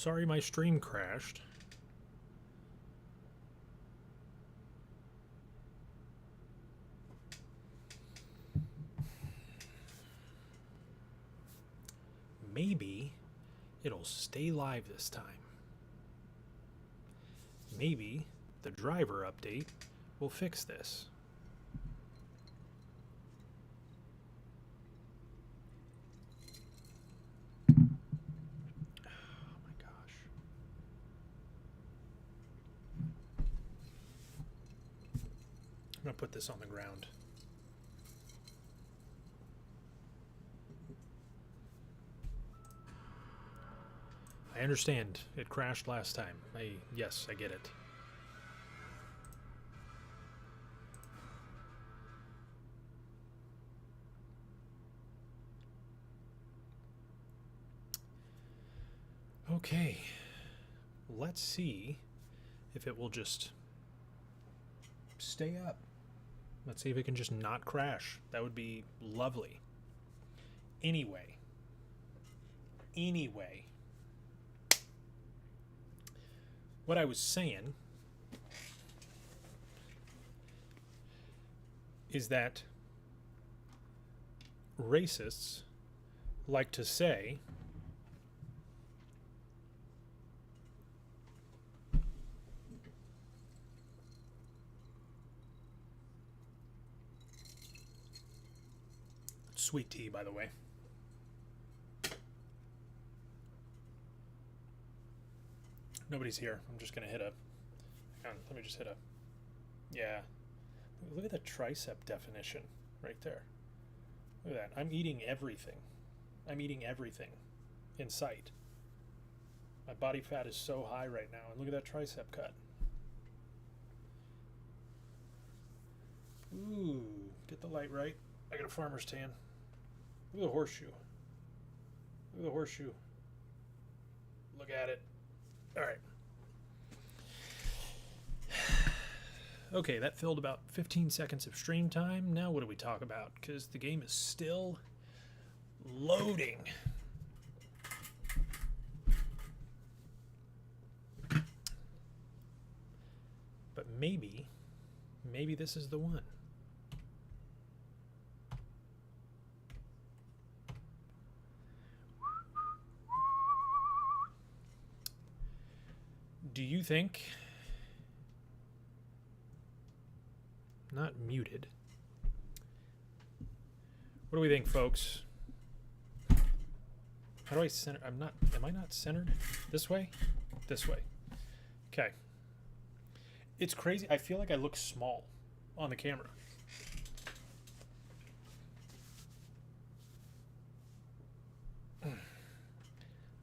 Sorry my stream crashed. Maybe it'll stay live this time. Maybe the driver update will fix this. Oh my gosh. I'm gonna put this on the ground. I understand. It crashed last time. Yes, I get it. Okay. Let's see if it will just stay up. Let's see if it can just not crash. That would be lovely. Anyway. What I was saying is that racists like to say sweet tea, by the way. Nobody's here. I'm just going to hit a... Hang on, let me just hit a... Yeah. Look at the tricep definition right there. Look at that. I'm eating everything. I'm eating everything in sight. My body fat is so high right now. And look at that tricep cut. Ooh. Get the light right. I got a farmer's tan. Look at the horseshoe. Look at the horseshoe. Look at it. All right. Okay, that filled about 15 seconds of stream time. Now what do we talk about? Because the game is still loading. But maybe this is the one. Do you think... Not muted. What do we think, folks? How do I center? Am I not centered? This way? This way. Okay. It's crazy. I feel like I look small on the camera.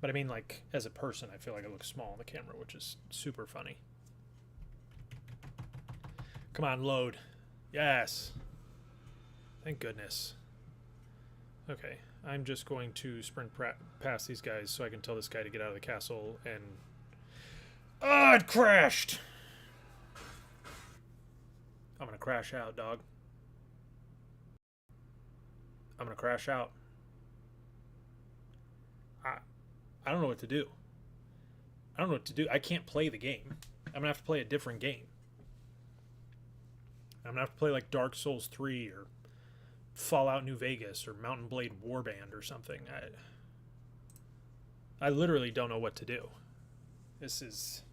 But I mean, like, as a person, I feel like I look small on the camera, which is super funny. Come on, load. Yes. Thank goodness. Okay, I'm just going to sprint past these guys so I can tell this guy to get out of the castle and... Oh, it crashed! I'm gonna crash out, dog. I'm gonna crash out. I don't know what to do. I don't know what to do. I can't play the game. I'm gonna have to play a different game. I'm gonna have to play like Dark Souls 3 or Fallout New Vegas or Mountain Blade Warband or something. I literally don't know what to do. This is...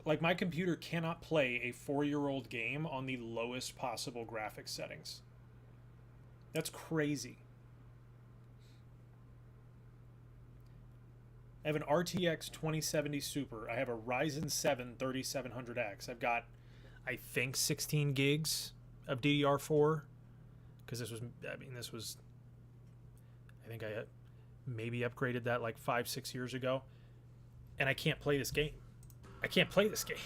Like, my computer cannot play a 4-year-old game on the lowest possible graphics settings. That's crazy. I have an RTX 2070 Super. I have a Ryzen 7 3700X. I've got, I think, 16 gigs of DDR4. Because this was, I think I maybe upgraded that like 5-6 years ago. And I can't play this game. I can't play this game.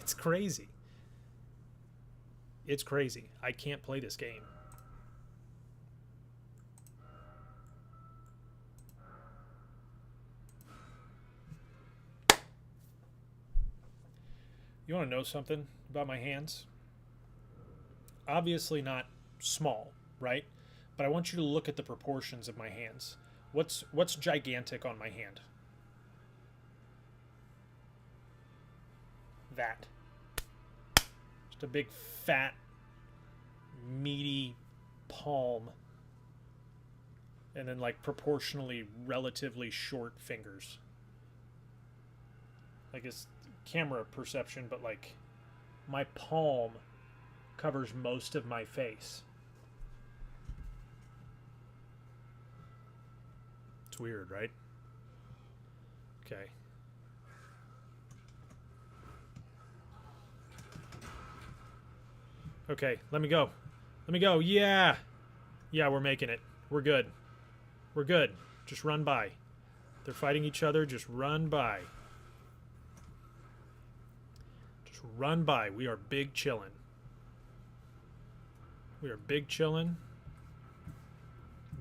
It's crazy. It's crazy. I can't play this game. You want to know something about my hands? Obviously not small, right? But I want you to look at the proportions of my hands. What's gigantic on my hand? That. Just a big fat meaty palm. And then like proportionally relatively short fingers. Like it's camera perception, but like my palm covers most of my face. It's weird, right? Okay. Okay, let me go. Let me go. Yeah. Yeah, we're making it. We're good. We're good. Just run by. They're fighting each other. Just run by. Just run by. We are big chillin'. We are big chillin'.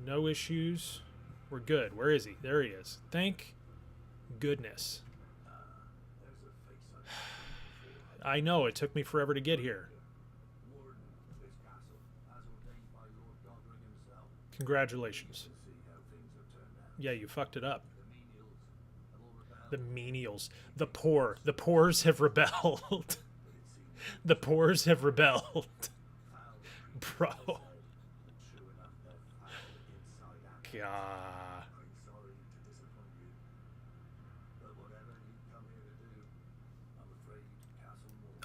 No issues. We're good. Where is he? There he is. Thank goodness. I know. It took me forever to get here. Congratulations. Yeah, you fucked it up. The menials. The poor. The poors have rebelled. The poors have rebelled. Bro. God.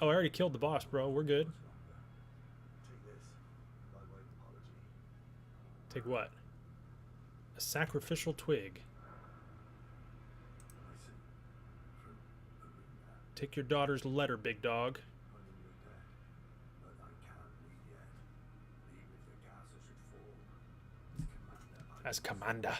Oh, I already killed the boss, bro. We're good. Take what? A sacrificial twig. Take your daughter's letter, big dog. As commander.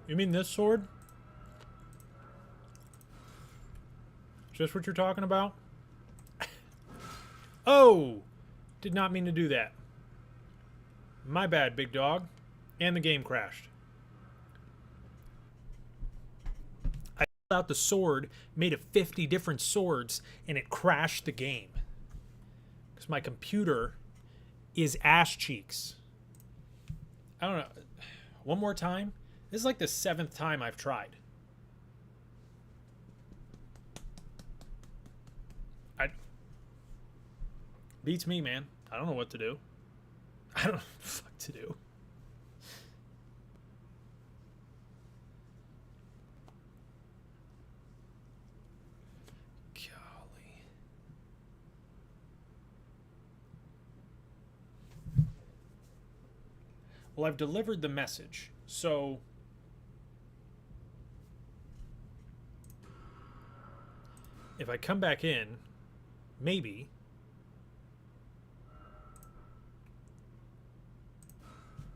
You mean this sword? Is this what you're talking about? Oh! Did not mean to do that. My bad, big dog. And the game crashed. I pulled out the sword, made it 50 different swords, and it crashed the game. Because my computer is ass cheeks. I don't know. One more time? This is like the 7th time I've tried. Beats me, man. I don't know what to do. I don't know what the fuck to do. Golly. Well, I've delivered the message, so if I come back in, maybe.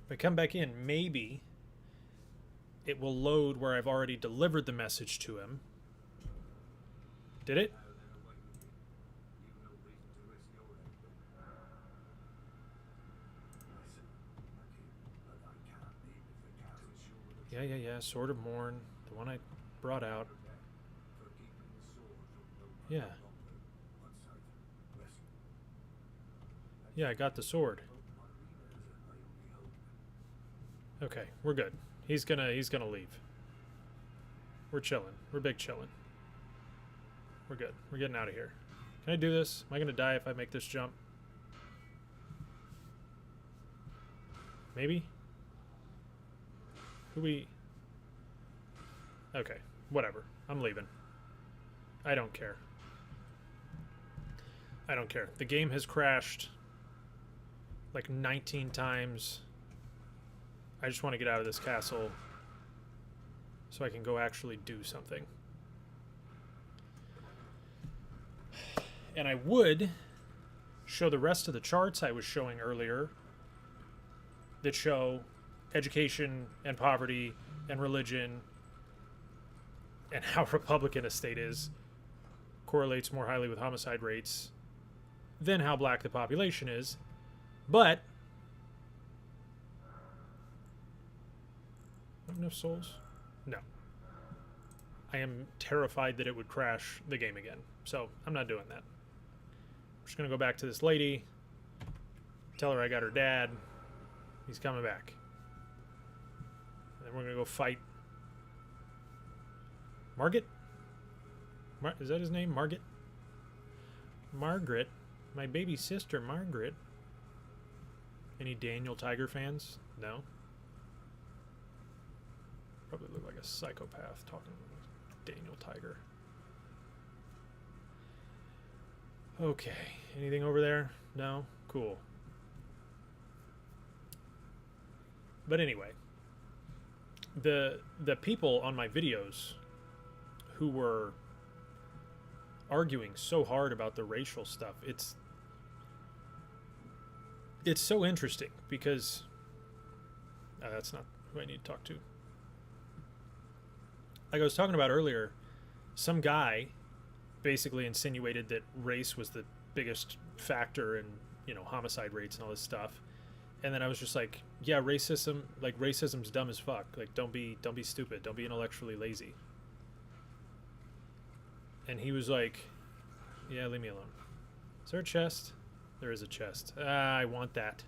If I come back in, maybe it will load where I've already delivered the message to him. Did it? Yeah. Sword of Morn. The one I brought out. Yeah. Yeah, I got the sword. Okay, we're good. He's gonna leave. We're chilling. We're big chilling. We're good. We're getting out of here. Can I do this? Am I gonna die if I make this jump? Maybe? Okay, whatever. I'm leaving. I don't care. I don't care. The game has crashed like 19 times. I just want to get out of this castle so I can go actually do something. And I would show the rest of the charts I was showing earlier that show education and poverty and religion and how Republican a state is correlates more highly with homicide rates than how black the population is. But enough souls? No. I am terrified that it would crash the game again. So I'm not doing that. I'm just going to go back to this lady, tell her I got her dad. He's coming back. And then we're going to go fight Margaret? Is that his name? Margaret? Margaret? My baby sister, Margaret. Any Daniel Tiger fans? No? Probably look like a psychopath talking to Daniel Tiger. Okay. Anything over there? No? Cool. But anyway, the people on my videos who were arguing so hard about the racial stuff, it's so interesting because that's not who I need to talk to. Like I was talking about earlier, some guy basically insinuated that race was the biggest factor in, you know, homicide rates and all this stuff. And then I was just like, yeah, racism's dumb as fuck. Like, don't be stupid. Don't be intellectually lazy. And he was like, yeah, leave me alone. Is there a chest? There is a chest. I want that.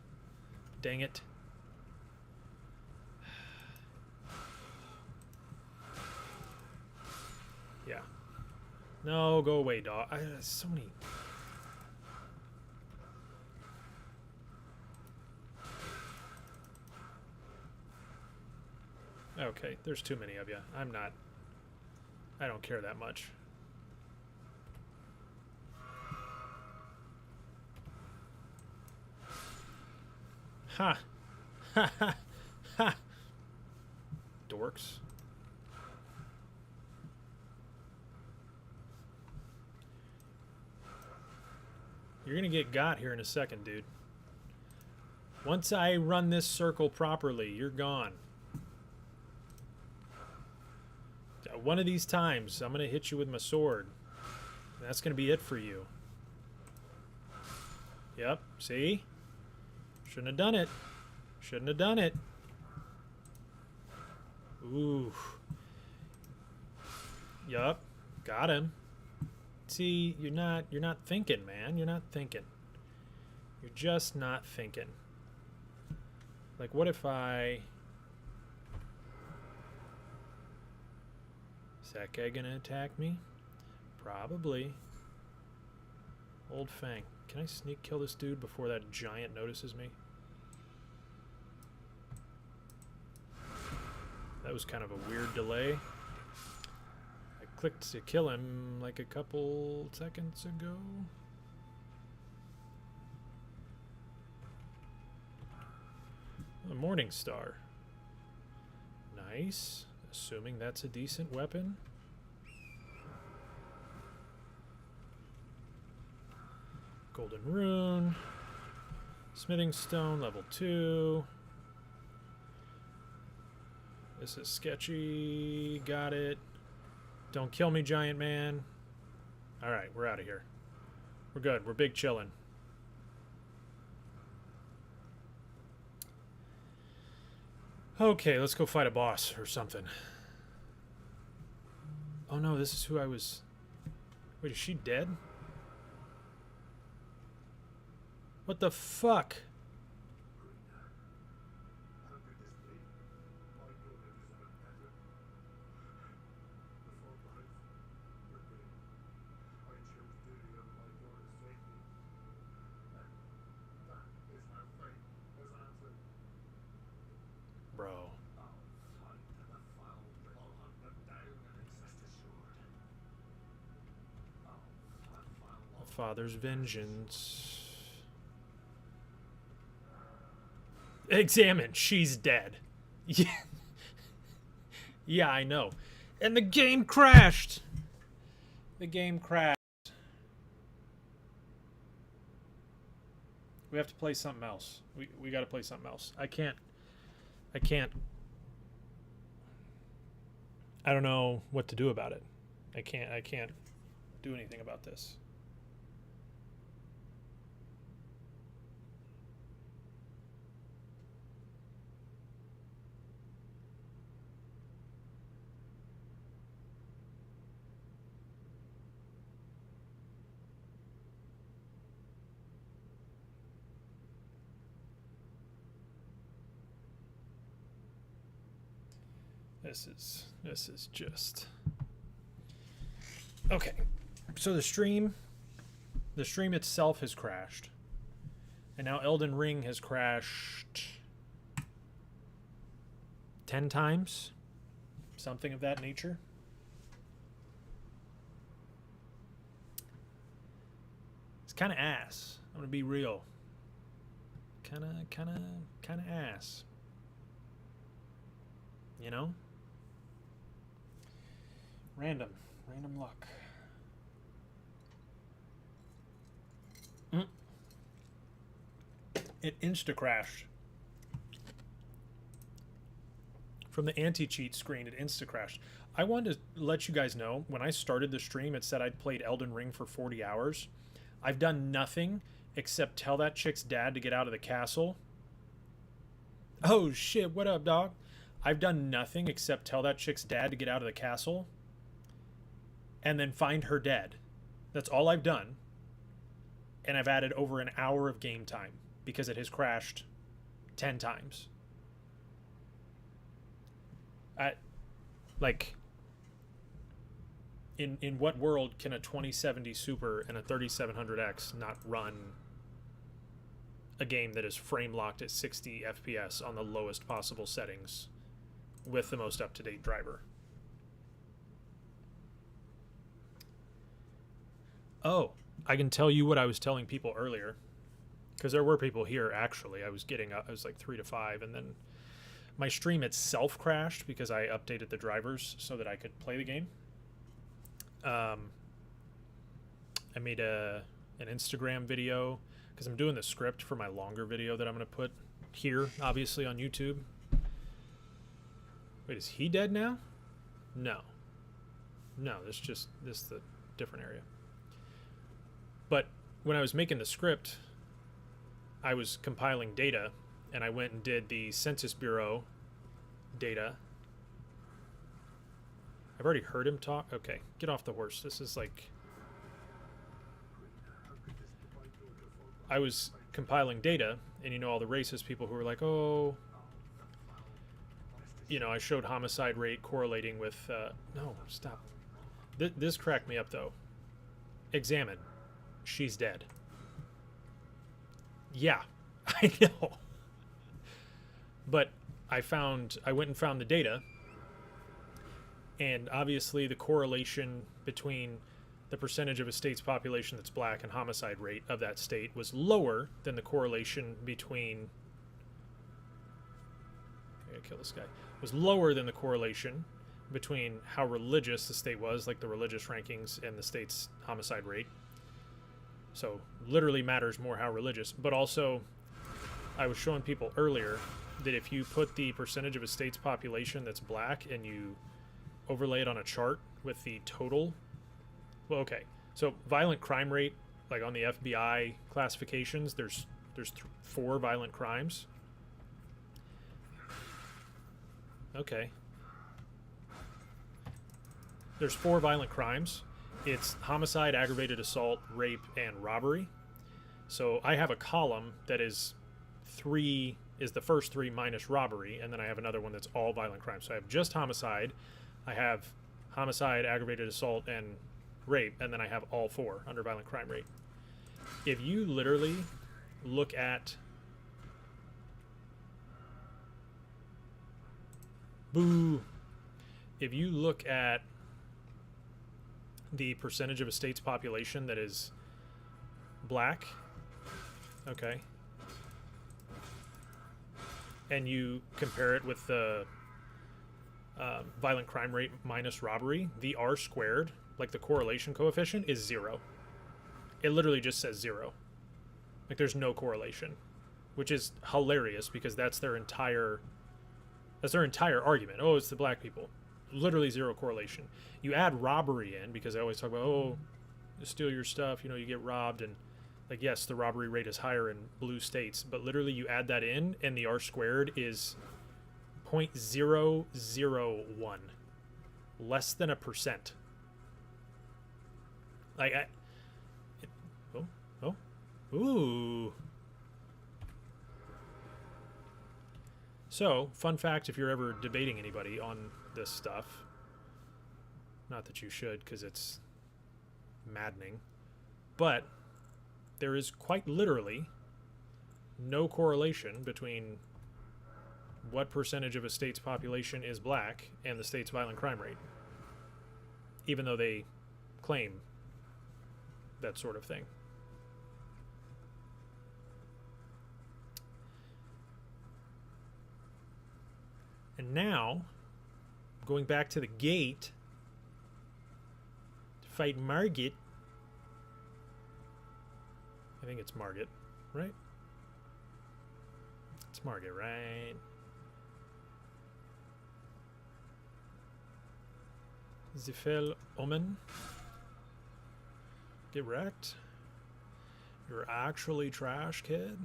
Dang it. Yeah. No, go away, dog. So many. Okay, there's too many of you. I don't care that much. Ha! Ha ha ha! Dorks. You're gonna get got here in a second, dude. Once I run this circle properly, you're gone. One of these times, I'm gonna hit you with my sword. That's gonna be it for you. Yep, see? Shouldn't have done it. Shouldn't have done it. Ooh. Yup. Got him. See, you're not thinking, man. You're not thinking. You're just not thinking. Like, what if I... Is that guy gonna attack me? Probably. Old Fang. Can I sneak kill this dude before that giant notices me? That was kind of a weird delay. I clicked to kill him like a couple seconds ago. A Morning Star. Nice. Assuming that's a decent weapon. Golden Rune. Smithing Stone, level 2. This is sketchy. Got it. Don't kill me, giant man. Alright, we're out of here. We're good. We're big chillin'. Okay, let's go fight a boss or something. Oh no, this is who I was... Wait, is she dead? What the fuck? Bro. A father's vengeance. Examine. She's dead. Yeah. Yeah, I know. And the game crashed. The game crashed. We have to play something else. We got to play something else. I can't. I don't know what to do about it. I can't do anything about this. This is just okay. So the stream itself has crashed, and now Elden Ring has crashed 10 times, something of that nature. It's kind of ass. I'm gonna be real. Kind of ass. You know? Random luck. It insta-crashed. From the anti-cheat screen, it insta-crashed. I wanted to let you guys know, when I started the stream, it said I'd played Elden Ring for 40 hours. I've done nothing except tell that chick's dad to get out of the castle. Oh shit, what up, dog? I've done nothing except tell that chick's dad to get out of the castle and then find her dead. That's all I've done. And I've added over an hour of game time because it has crashed 10 times. In what world can a 2070 Super and a 3700X not run a game that is frame locked at 60 FPS on the lowest possible settings with the most up-to-date driver? Oh, I can tell you what I was telling people earlier, because there were people here actually. I was like 3 to 5, and then my stream itself crashed because I updated the drivers so that I could play the game. I made an Instagram video because I'm doing the script for my longer video that I'm going to put here, obviously, on YouTube. Wait, is he dead now? No, this is the different area. But when I was making the script, I was compiling data, and I went and did the Census Bureau data. I've already heard him talk. Okay, get off the horse. This is like... I was compiling data, and you know all the racist people who were like, oh... You know, I showed homicide rate correlating with... no, stop. This cracked me up, though. Examine. She's dead. Yeah, I know. But I went and found the data, and obviously the correlation between the percentage of a state's population that's black and homicide rate of that state was lower than the correlation between... I gotta kill this guy. Was lower than the correlation between how religious the state was, like the religious rankings, and the state's homicide rate. So literally matters more how religious. But also, I was showing people earlier that if you put the percentage of a state's population that's black and you overlay it on a chart with the total... Well, okay. So violent crime rate, like on the FBI classifications, there's 4 violent crimes. Okay. There's 4 violent crimes. It's homicide, aggravated assault, rape, and robbery. So I have a column that is the first 3 minus robbery, and then I have another one that's all violent crime. So I have just homicide, I have homicide, aggravated assault, and rape, and then I have all 4 under violent crime rate. If you literally look at... Boo! If you look at the percentage of a state's population that is black, okay, and you compare it with the violent crime rate minus robbery, the R squared, like the correlation coefficient, is 0. It literally just says 0. Like there's no correlation, which is hilarious because that's their entire argument. Oh, it's the black people. Literally 0 correlation. You add robbery in, because I always talk about, oh, you steal your stuff, you know, you get robbed, and like, yes, the robbery rate is higher in blue states, but literally you add that in and the R squared is 0.001, less than 1%. Like, ooh. So, fun fact, if you're ever debating anybody on this stuff. Not that you should, because it's maddening. But there is quite literally no correlation between what percentage of a state's population is black and the state's violent crime rate, even though they claim that sort of thing. And now, going back to the gate to fight Margit. I think it's Margit, right? It's Margit, right? The fell omen. Get wrecked. You're actually trash, kid.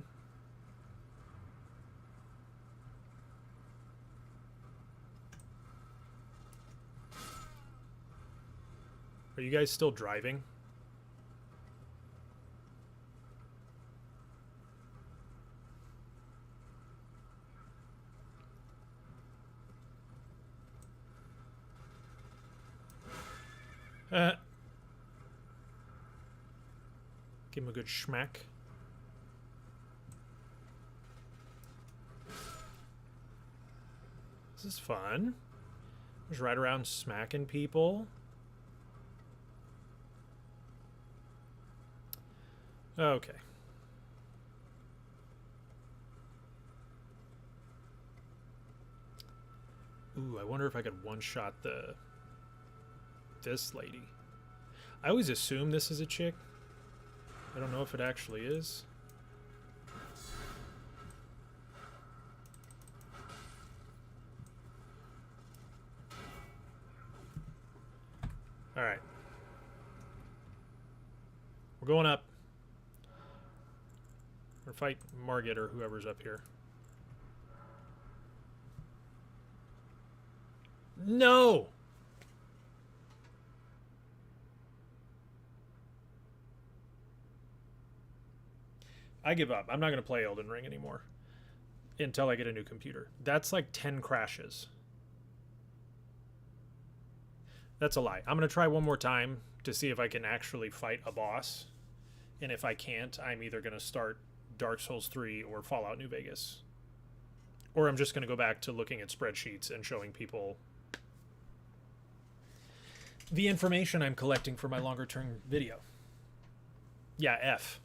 Are you guys still driving? Give him a good schmack. This is fun. Just ride around smacking people. Okay. Ooh, I wonder if I could one-shot this lady. I always assume this is a chick. I don't know if it actually is. All right. We're going up. Or fight Margit or whoever's up here. No! I give up. I'm not going to play Elden Ring anymore until I get a new computer. That's like 10 crashes. That's a lie. I'm going to try one more time to see if I can actually fight a boss. And if I can't, I'm either going to start Dark Souls 3 or Fallout New Vegas. Or I'm just going to go back to looking at spreadsheets and showing people the information I'm collecting for my longer term video. Yeah, F.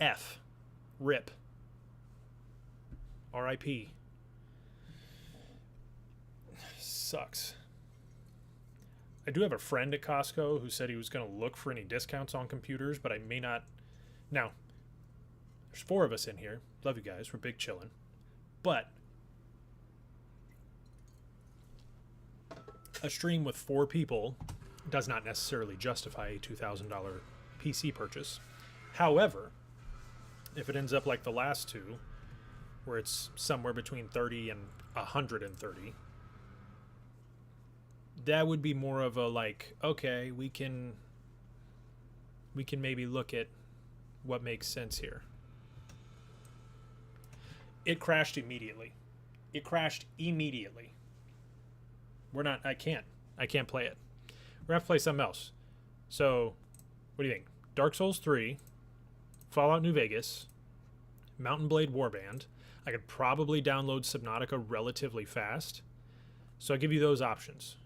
F. RIP. RIP. Sucks. I do have a friend at Costco who said he was going to look for any discounts on computers, but I may not. Now, there's 4 of us in here. Love you guys. We're big chillin'. But a stream with 4 people does not necessarily justify a $2,000 PC purchase. However, if it ends up like the last 2, where it's somewhere between 30 and 130, that would be more of a like, okay, we can maybe look at what makes sense here. It crashed immediately. It crashed immediately. I can't play it. We're gonna have to play something else. So, what do you think? Dark Souls 3, Fallout New Vegas, Mountain Blade Warband. I could probably download Subnautica relatively fast. So I'll give you those options.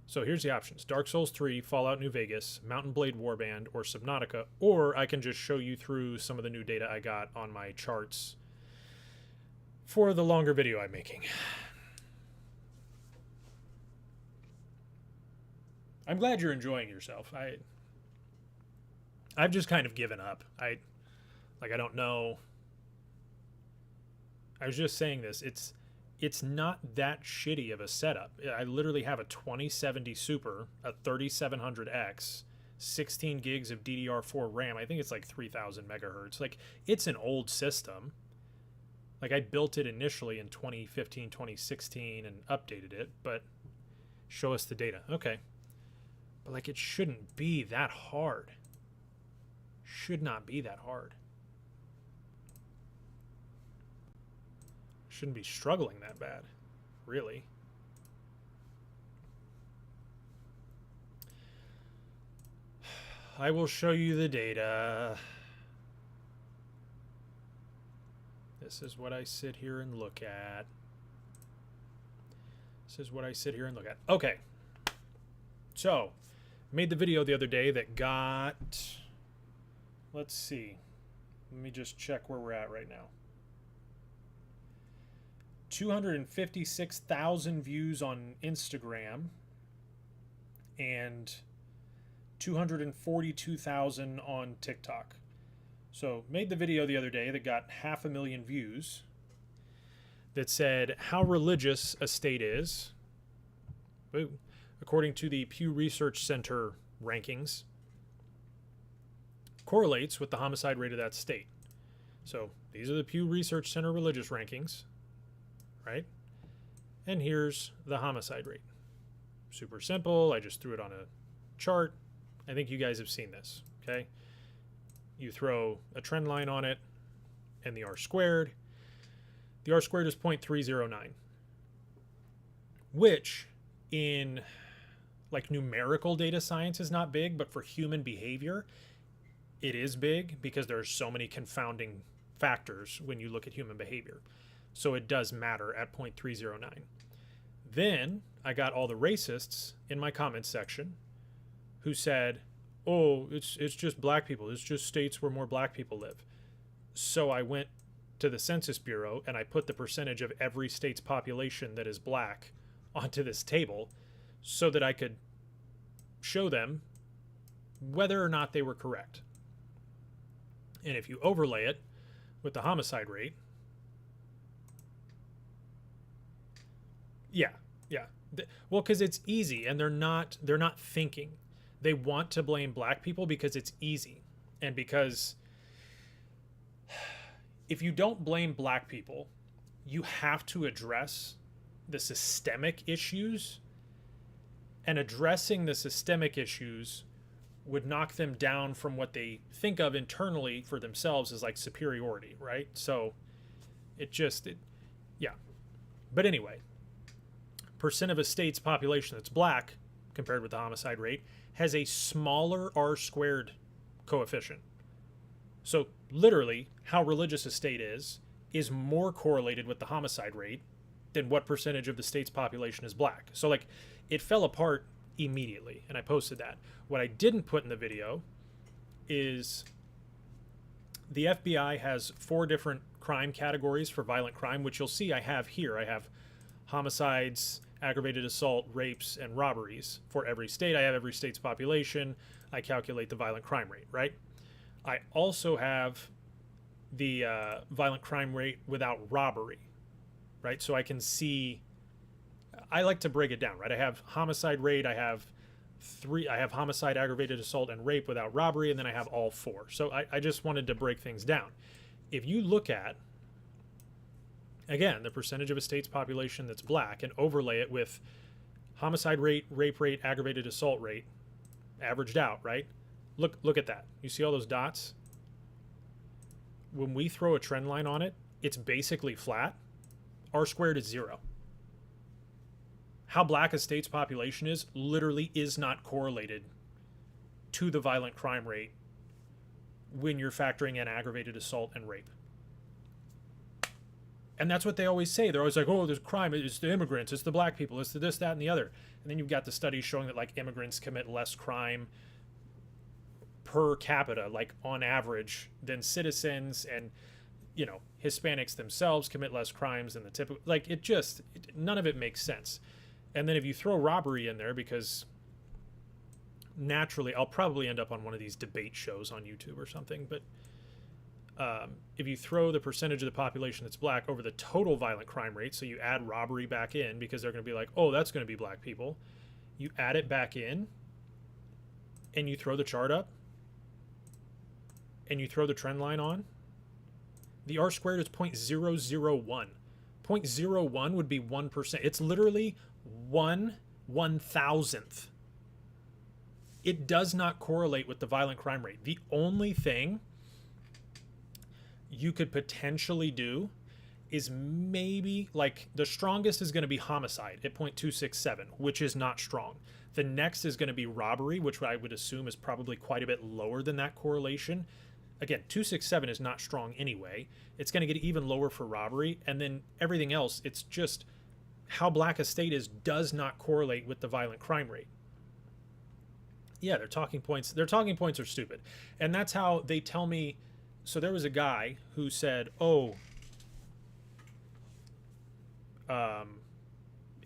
So here's the options. Dark Souls 3, Fallout New Vegas, Mountain Blade Warband, or Subnautica. Or I can just show you through some of the new data I got on my charts for the longer video I'm making. I'm glad you're enjoying yourself. I've just kind of given up. I don't know. I was just saying this. It's not that shitty of a setup. I literally have a 2070 Super, a 3700X, 16 gigs of DDR4 RAM. I think it's like 3000 megahertz. Like, it's an old system. Like, I built it initially in 2015, 2016 and updated it, but show us the data. Okay. But, like, it shouldn't be that hard. Should not be that hard. Shouldn't be struggling that bad, really. I will show you the data. This is what I sit here and look at. This is what I sit here and look at. Okay. So, made the video the other day that got, let's see. Let me just check where we're at right now. 256,000 views on Instagram and 242,000 on TikTok. So made the video the other day that got 500,000 views that said how religious a state is, according to the Pew Research Center rankings, correlates with the homicide rate of that state. So these are the Pew Research Center religious rankings, right? And here's the homicide rate. Super simple. I just threw it on a chart. I think you guys have seen this, okay? You throw a trend line on it and the R squared. The R squared is 0.309, which in like numerical data science is not big, but for human behavior, it is big because there are so many confounding factors when you look at human behavior. So it does matter at 0.309. Then I got all the racists in my comments section who said, oh, it's just black people. It's just states where more black people live. So I went to the Census Bureau and I put the percentage of every state's population that is black onto this table so that I could show them whether or not they were correct. And if you overlay it with the homicide rate, yeah. Well, because it's easy and they're not thinking. They want to blame black people because it's easy. And because if you don't blame black people, you have to address the systemic issues. And addressing the systemic issues would knock them down from what they think of internally for themselves as like superiority, right? So yeah. But anyway, percent of a state's population that's black compared with the homicide rate has a smaller R squared coefficient. So literally how religious a state is more correlated with the homicide rate than what percentage of the state's population is black. So like it fell apart immediately, and I posted that. What I didn't put in the video is the FBI has 4 different crime categories for violent crime, which you'll see I have here. I have homicides, aggravated assault, rapes, and robberies for every state. I have every state's population. I calculate the violent crime rate, right? I also have the violent crime rate without robbery, right? So I can see, I like to break it down, right? I have homicide rate, I have homicide, aggravated assault, and rape without robbery, and then I have all 4. So I just wanted to break things down. If you look at, again, the percentage of a state's population that's black and overlay it with homicide rate, rape rate, aggravated assault rate, averaged out, right? Look at that. You see all those dots? When we throw a trend line on it, it's basically flat. R squared is 0. How black a state's population is literally is not correlated to the violent crime rate when you're factoring in aggravated assault and rape. And that's what they always say. They're always like, oh, there's crime. It's the immigrants. It's the black people. It's the this, that, and the other. And then you've got the studies showing that like immigrants commit less crime per capita, like on average, than citizens, and Hispanics themselves commit less crimes than the typical. Like none of it makes sense. And then if you throw robbery in there, because naturally I'll probably end up on one of these debate shows on YouTube or something, but if you throw the percentage of the population that's black over the total violent crime rate, so you add robbery back in because they're going to be like, oh, that's going to be black people. You add it back in and you throw the chart up and you throw the trend line on, the R squared is 0.001. 0.01 would be 1%. It's literally 1/1000th. It does not correlate with the violent crime rate. The only thing you could potentially do is maybe, like, the strongest is going to be homicide at 0.267, which is not strong. The next is going to be robbery, which I would assume is probably quite a bit lower than that correlation. Again, 267 is not strong anyway. It's going to get even lower for robbery. And then everything else, it's just how black a state is does not correlate with the violent crime rate. Yeah, their talking points are stupid. And that's how they tell me. So there was a guy who said, oh,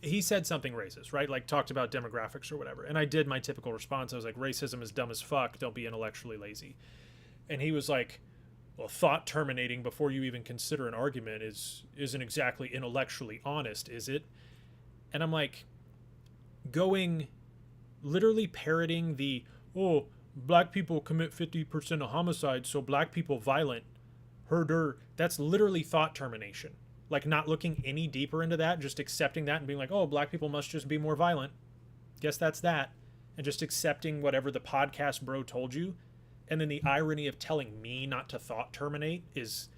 he said something racist, right? Like talked about demographics or whatever. And I did my typical response. I was like, racism is dumb as fuck. Don't be intellectually lazy. And he was like, well, thought terminating before you even consider an argument isn't exactly intellectually honest, is it? And I'm like, literally parroting the, oh, black people commit 50% of homicides, so black people violent, herder. That's literally thought termination. Like not looking any deeper into that, just accepting that and being like, oh, black people must just be more violent. Guess that's that. And just accepting whatever the podcast bro told you. And then the irony of telling me not to thought terminate is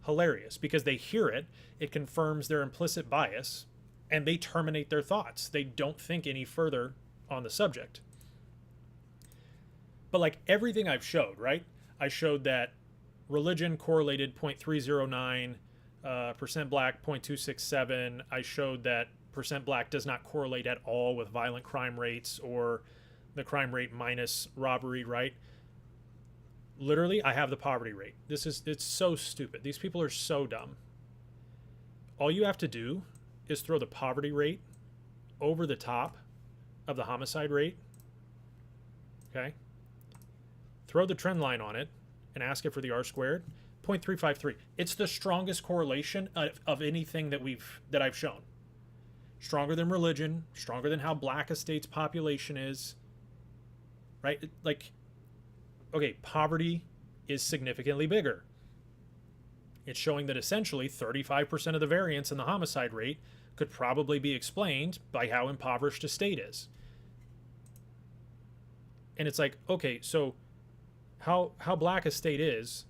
hilarious because they hear it. It confirms their implicit bias and they terminate their thoughts. They don't think any further on the subject. But like everything I've showed, right? I showed that religion correlated 0.309, percent black 0.267. I showed that percent black does not correlate at all with violent crime rates or the crime rate minus robbery, right? Literally, I have the poverty rate. It's so stupid. These people are so dumb. All you have to do is throw the poverty rate over the top of the homicide rate. Okay? Throw the trend line on it and ask it for the R squared. 0.353. It's the strongest correlation of anything that I've shown. Stronger than religion, stronger than how black a state's population is. Right? Like, okay, poverty is significantly bigger. It's showing that essentially 35% of the variance in the homicide rate could probably be explained by how impoverished a state is. And it's like, okay, so how black a state is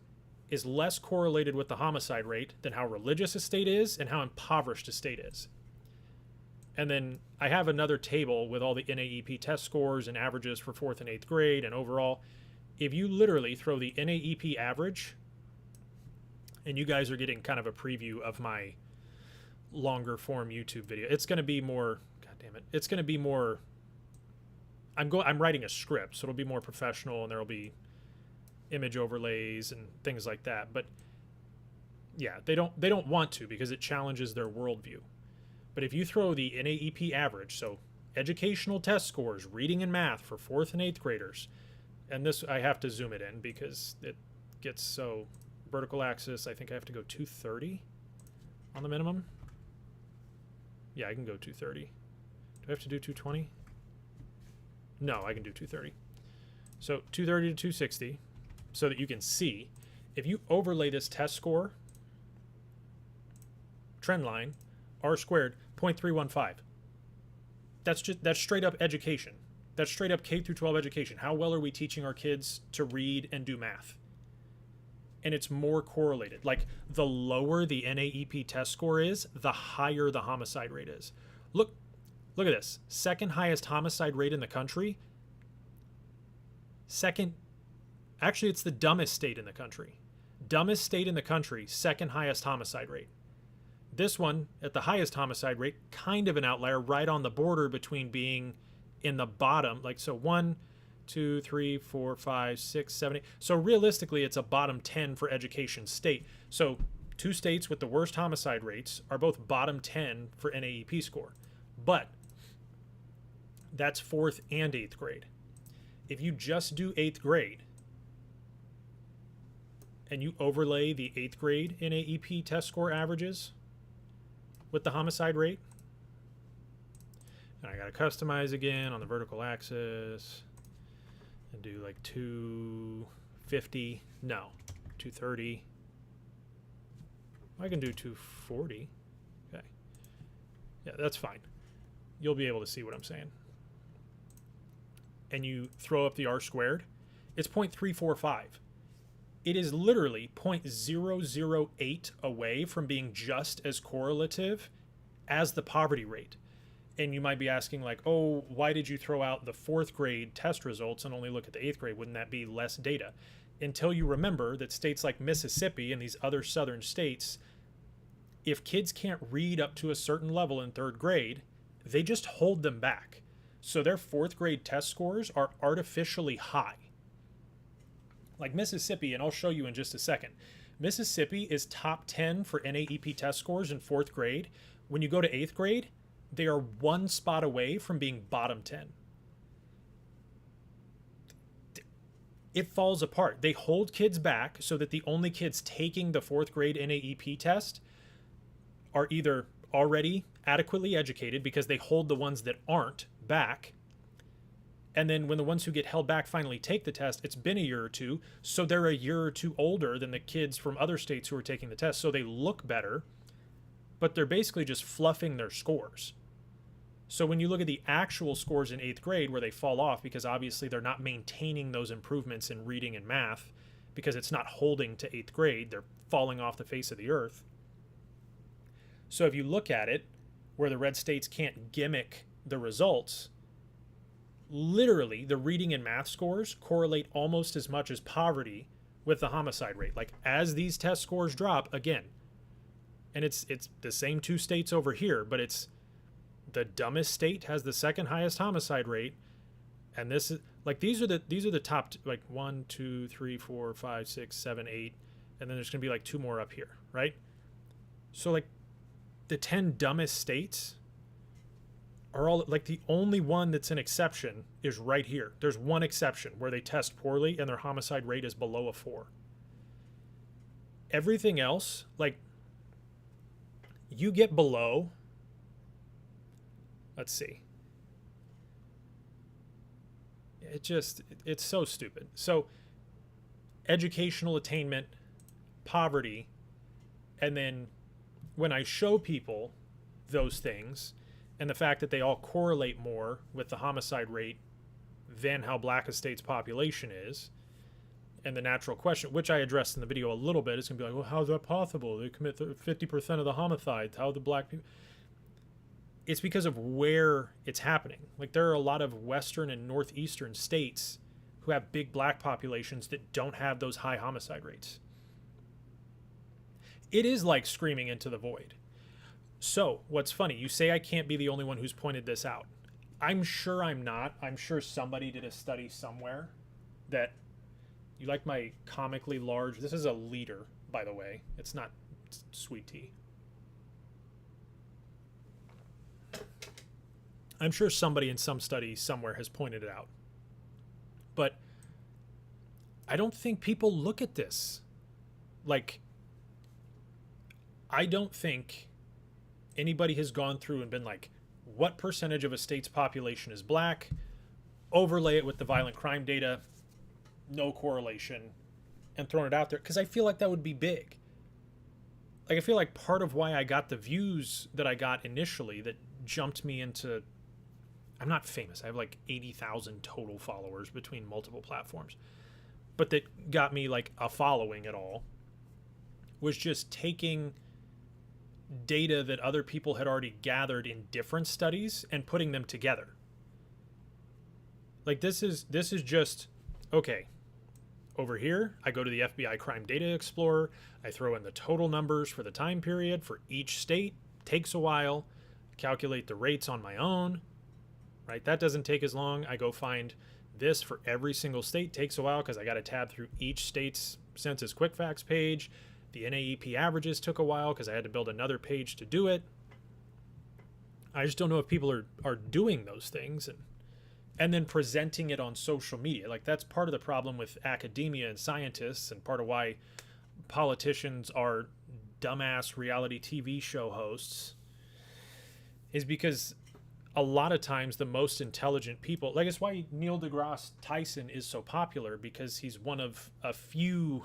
less correlated with the homicide rate than how religious a state is and how impoverished a state is. And then I have another table with all the NAEP test scores and averages for 4th and 8th grade and overall. If you literally throw the NAEP average, and you guys are getting kind of a preview of my longer form YouTube video. It's going to be more, God damn it. It's going to be more, I'm writing a script, so it'll be more professional and there'll be image overlays and things like that. But yeah, they don't want to because it challenges their worldview. But if you throw the NAEP average, so educational test scores, reading and math for 4th and 8th graders, and this, I have to zoom it in because it gets so vertical axis. I think I have to go 230 on the minimum. Yeah, I can go 230. Do I have to do 220? No, I can do 230. So 230 to 260 so that you can see if you overlay this test score trend line, R squared, 0.315. That's straight up education. That's straight up K through 12 education. How well are we teaching our kids to read and do math? And it's more correlated. Like the lower the NAEP test score is, the higher the homicide rate is. Look at this. Second highest homicide rate in the country. Actually, it's the dumbest state in the country. Dumbest state in the country, second highest homicide rate. This one, at the highest homicide rate, kind of an outlier, right on the border between being in the bottom, like so 1, 2, 3, 4, 5, 6, 7, 8. So realistically, it's a bottom 10 for education state. So two states with the worst homicide rates are both bottom 10 for NAEP score. But that's 4th and 8th grade. If you just do 8th grade and you overlay the 8th grade NAEP test score averages with the homicide rate, and I got to customize again on the vertical axis and do like 250. No, 230. I can do 240. Okay. Yeah, that's fine. You'll be able to see what I'm saying. And you throw up the R squared, it's 0.345. It is literally 0.008 away from being just as correlative as the poverty rate. And you might be asking, like, oh, why did you throw out the 4th grade test results and only look at the 8th grade? Wouldn't that be less data? Until you remember that states like Mississippi and these other southern states, if kids can't read up to a certain level in 3rd grade, they just hold them back. So their 4th grade test scores are artificially high. Like Mississippi, and I'll show you in just a second. Mississippi is top 10 for NAEP test scores in 4th grade. When you go to 8th grade, they are 1 spot away from being bottom 10. It falls apart. They hold kids back so that the only kids taking the 4th grade NAEP test are either already adequately educated because they hold the ones that aren't back. And then when the ones who get held back finally take the test, it's been a year or two, so they're a year or two older than the kids from other states who are taking the test, so they look better, but they're basically just fluffing their scores. So when you look at the actual scores in 8th grade where they fall off, because obviously they're not maintaining those improvements in reading and math because it's not holding to 8th grade, they're falling off the face of the earth. So if you look at it, where the red states can't gimmick the results, literally the reading and math scores correlate almost as much as poverty with the homicide rate. Like as these test scores drop, again, and it's the same 2 states over here, but it's the dumbest state has the 2nd highest homicide rate, and this is like these are the top like 1, 2, 3, 4, 5, 6, 7, 8, and then there's gonna be like 2 more up here, right? So like the 10 dumbest states are all like the only one that's an exception is right here. There's one exception where they test poorly and their homicide rate is below a 4. Everything else, like you get below, let's see. It's so stupid. So educational attainment, poverty, and then when I show people those things and the fact that they all correlate more with the homicide rate than how black a state's population is, and the natural question, which I addressed in the video a little bit, is going to be like, well, how is that possible? They commit 50% of the homicides. How the black people... It's because of where it's happening. Like there are a lot of western and northeastern states who have big black populations that don't have those high homicide rates. It is like screaming into the void. So what's funny, you say I can't be the only one who's pointed this out. I'm sure I'm not. I'm sure somebody did a study somewhere that, you like my comically large, this is a liter, by the way. It's not sweet tea. I'm sure somebody in some study somewhere has pointed it out. But I don't think people look at this. Like, I don't think anybody has gone through and been like, what percentage of a state's population is black? Overlay it with the violent crime data, no correlation, and thrown it out there. Because I feel like that would be big. Like, I feel like part of why I got the views that I got initially that jumped me into... I'm not famous. I have like 80,000 total followers between multiple platforms. But that got me like a following at all was just taking data that other people had already gathered in different studies and putting them together. Like this is just, okay, over here, I go to the FBI Crime Data Explorer. I throw in the total numbers for the time period for each state. Takes a while. Calculate the rates on my own. Right? That doesn't take as long. I go find this for every single state. Takes a while because I got to tab through each state's Census Quick Facts page. The NAEP averages took a while because I had to build another page to do it. I just don't know if people are doing those things and then presenting it on social media. Like that's part of the problem with academia and scientists, and part of why politicians are dumbass reality TV show hosts is because a lot of times the most intelligent people, like it's why Neil deGrasse Tyson is so popular, because he's one of a few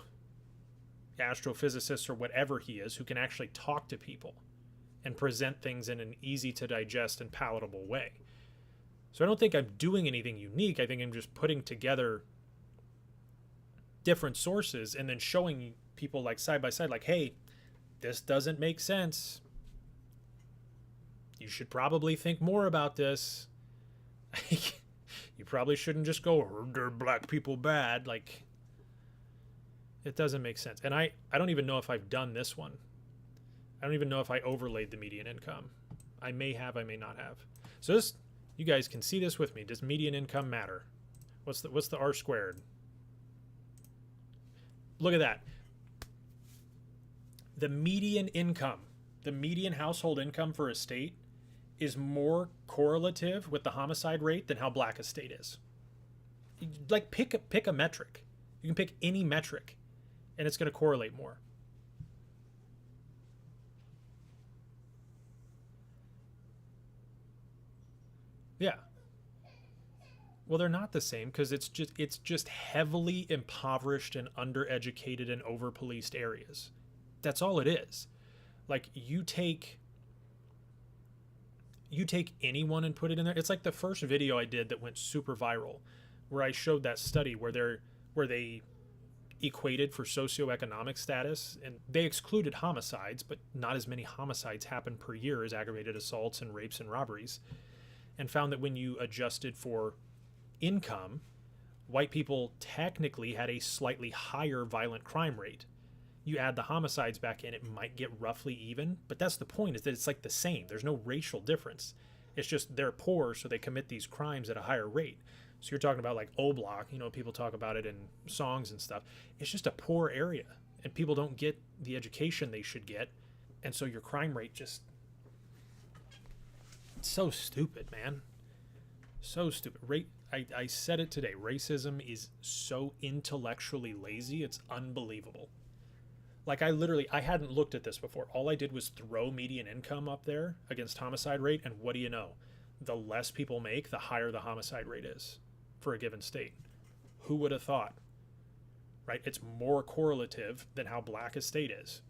astrophysicists or whatever he is who can actually talk to people and present things in an easy to digest and palatable way. So I don't think I'm doing anything unique. I think I'm just putting together different sources and then showing people like side by side, like, hey, this doesn't make sense. You should probably think more about this. You probably shouldn't just go, they're black people bad. Like, it doesn't make sense. And I don't even know if I've done this one. I don't even know if I overlaid the median income. I may have, I may not have. So this, you guys can see this with me. Does median income matter? What's the R squared? Look at that. The median income, the median household income for a state is more correlative with the homicide rate than how black a state is. Like, pick a metric. You can pick any metric and it's going to correlate more. Yeah. Well, they're not the same because it's just heavily impoverished and undereducated and over-policed areas. That's all it is. Like, you take anyone and put it in there. It's like the first video I did that went super viral, where I showed that study where they equated for socioeconomic status, and they excluded homicides, but not as many homicides happen per year as aggravated assaults and rapes and robberies, and found that when you adjusted for income, white people technically had a slightly higher violent crime rate. You add the homicides back in, it might get roughly even, but that's the point, is that it's like the same. There's no racial difference. It's just they're poor, so they commit these crimes at a higher rate. So you're talking about like O-Block, you know, people talk about it in songs and stuff. It's just a poor area, and people don't get the education they should get, and so your crime rate just... It's so stupid, man. So stupid. I said it today. Racism is so intellectually lazy, it's unbelievable. Like, I hadn't looked at this before. All I did was throw median income up there against homicide rate, and what do you know? The less people make, the higher the homicide rate is for a given state. Who would have thought? Right? It's more correlative than how black a state is.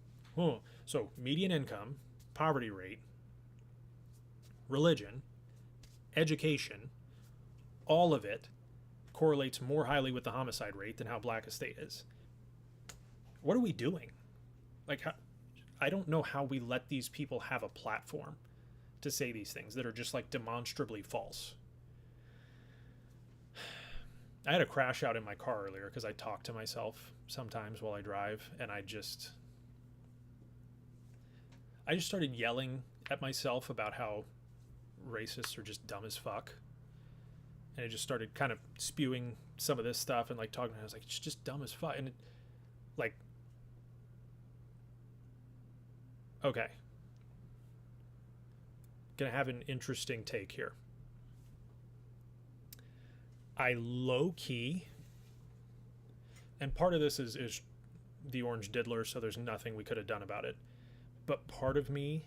So median income, poverty rate, religion, education, all of it correlates more highly with the homicide rate than how black a state is. What are we doing? Like, I don't know how we let these people have a platform to say these things that are just like demonstrably false. I had a crash out in my car earlier because I talk to myself sometimes while I drive, and I just started yelling at myself about how racists are just dumb as fuck. And I just started kind of spewing some of this stuff and like talking. I was like, it's just dumb as fuck. And okay. Gonna have an interesting take here. I low-key, and part of this is the orange diddler, so there's nothing we could have done about it. But part of me,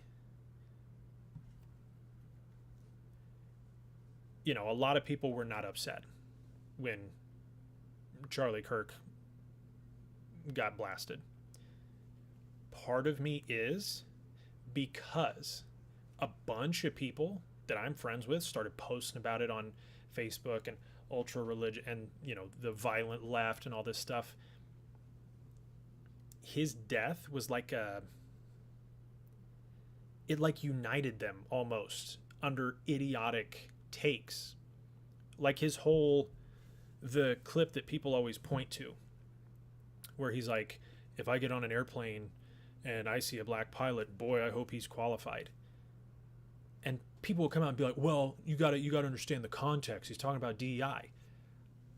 you know, a lot of people were not upset when Charlie Kirk got blasted. Part of me is because a bunch of people that I'm friends with started posting about it on Facebook, and ultra religion and, you know, the violent left and all this stuff. His death was like it like united them almost under idiotic takes. Like his whole, the clip that people always point to where he's like, if I get on an airplane and I see a black pilot, boy, I hope he's qualified. And people will come out and be like, well, you got to understand the context. He's talking about DEI.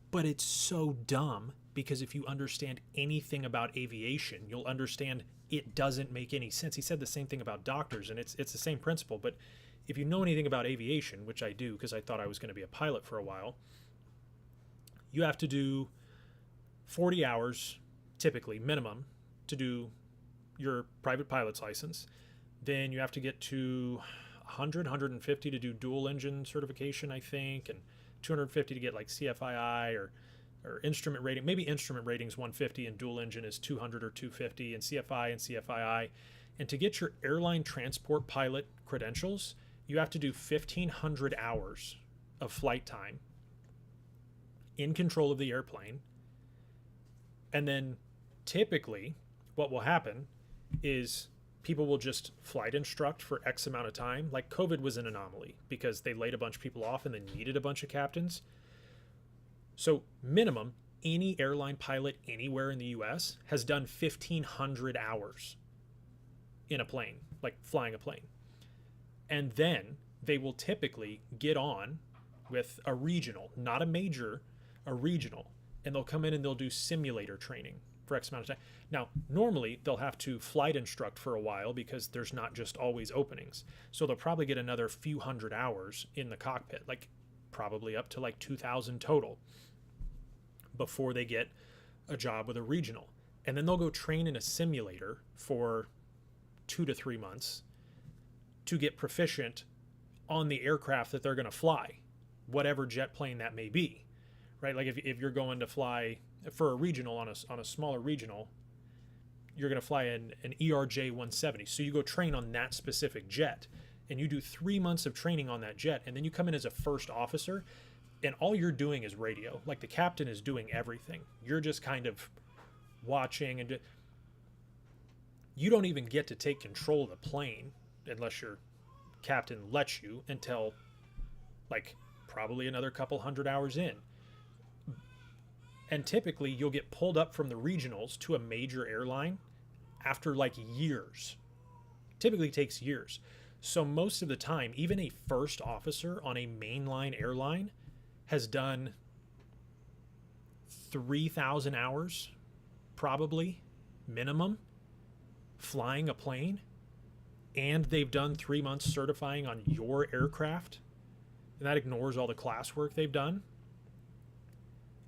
But it's so dumb, because if you understand anything about aviation, you'll understand it doesn't make any sense. He said the same thing about doctors, and it's the same principle. But if you know anything about aviation, which I do because I thought I was going to be a pilot for a while, you have to do 40 hours, typically, minimum, to do your private pilot's license. Then you have to get to 150 to do dual engine certification, I think, and 250 to get like CFII or instrument rating. Maybe instrument rating is 150 and dual engine is 200 or 250, and CFI and CFII. And to get your airline transport pilot credentials, you have to do 1,500 hours of flight time in control of the airplane And then typically what will happen is people will just flight instruct for X amount of time. Like COVID was an anomaly because they laid a bunch of people off and then needed a bunch of captains. So minimum, any airline pilot anywhere in the US has done 1,500 hours in a plane, like flying a plane. And then they will typically get on with a regional, not a major, a regional. And they'll come in and they'll do simulator training for X amount of time. Now, normally they'll have to flight instruct for a while because there's not just always openings. So they'll probably get another few hundred hours in the cockpit, like probably up to like 2,000 total before they get a job with a regional. And then they'll go train in a simulator for 2 to 3 months to get proficient on the aircraft that they're going to fly, whatever jet plane that may be, right? Like if you're going to fly for a regional on a smaller regional, you're going to fly an ERJ 170. So you go train on that specific jet and you do 3 months of training on that jet. And then you come in as a first officer and all you're doing is radio. Like the captain is doing everything. You're just kind of watching, and you don't even get to take control of the plane unless your captain lets you until like probably another couple hundred hours in. And typically you'll get pulled up from the regionals to a major airline after like years. Typically takes years. So most of the time, even a first officer on a mainline airline has done 3,000 hours, probably minimum, flying a plane. And they've done 3 months certifying on your aircraft. And that ignores all the classwork they've done.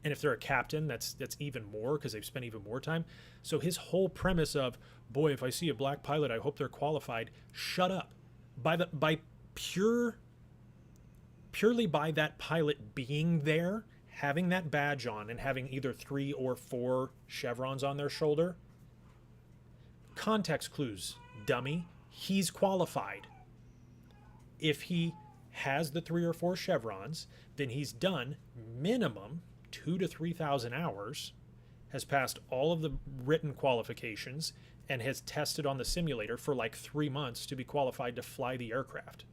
And if they're a captain, that's even more because they've spent even more time. So his whole premise of, boy, if I see a black pilot, I hope they're qualified. Shut up. Purely by that pilot being there, having that badge on and having either 3 or 4 chevrons on their shoulder. Context clues, dummy. He's qualified. If he has the 3 or 4 chevrons, then he's done minimum 2,000 to 3,000 hours, has passed all of the written qualifications, and has tested on the simulator for like 3 months to be qualified to fly the aircraft.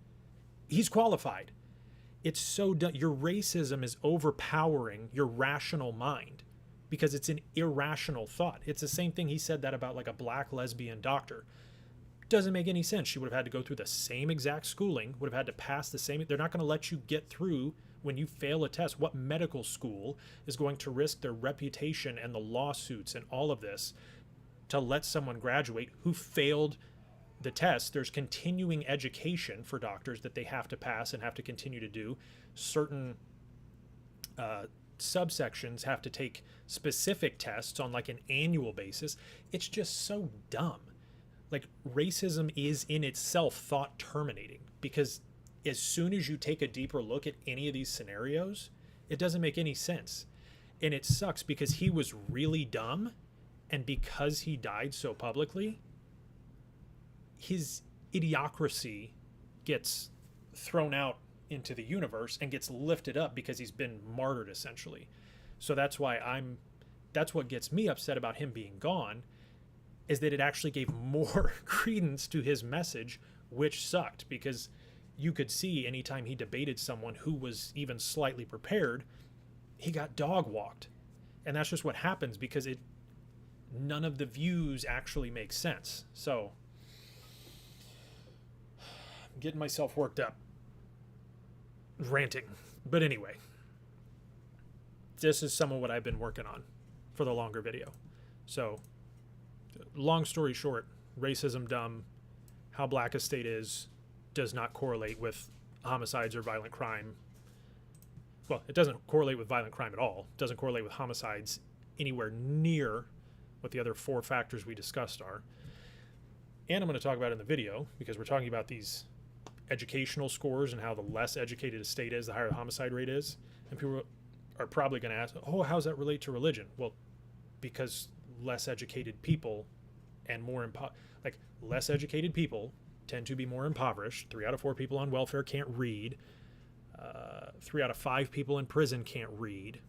He's qualified. It's so dumb. Your racism is overpowering your rational mind because it's an irrational thought. It's the same thing he said that about like a black lesbian doctor. Doesn't make any sense. She would have had to go through the same exact schooling, would have had to pass the same. They're not going to let you get through when you fail a test. What medical school is going to risk their reputation and the lawsuits and all of this to let someone graduate who failed the test? There's continuing education for doctors that they have to pass and have to continue to do. Certain subsections have to take specific tests on like an annual basis. It's just so dumb. Like racism is in itself thought terminating because as soon as you take a deeper look at any of these scenarios, it doesn't make any sense. And it sucks because he was really dumb, and because he died so publicly, his idiocracy gets thrown out into the universe and gets lifted up because he's been martyred essentially. So that's what gets me upset about him being gone, is that it actually gave more credence to his message, which sucked because you could see anytime he debated someone who was even slightly prepared, he got dog walked. And that's just what happens because none of the views actually make sense. So I'm getting myself worked up, ranting. But anyway, this is some of what I've been working on for the longer video. So long story short, racism dumb, how black a state is does not correlate with homicides or violent crime. Well, it doesn't correlate with violent crime at all. It doesn't correlate with homicides anywhere near what the other 4 factors we discussed are. And I'm going to talk about it in the video because we're talking about these educational scores and how the less educated a state is, the higher the homicide rate is. And people are probably going to ask, oh, how does that relate to religion? Well, because less educated people and more less educated people tend to be more impoverished. 3 out of 4 people on welfare can't read. 3 out of 5 people in prison can't read.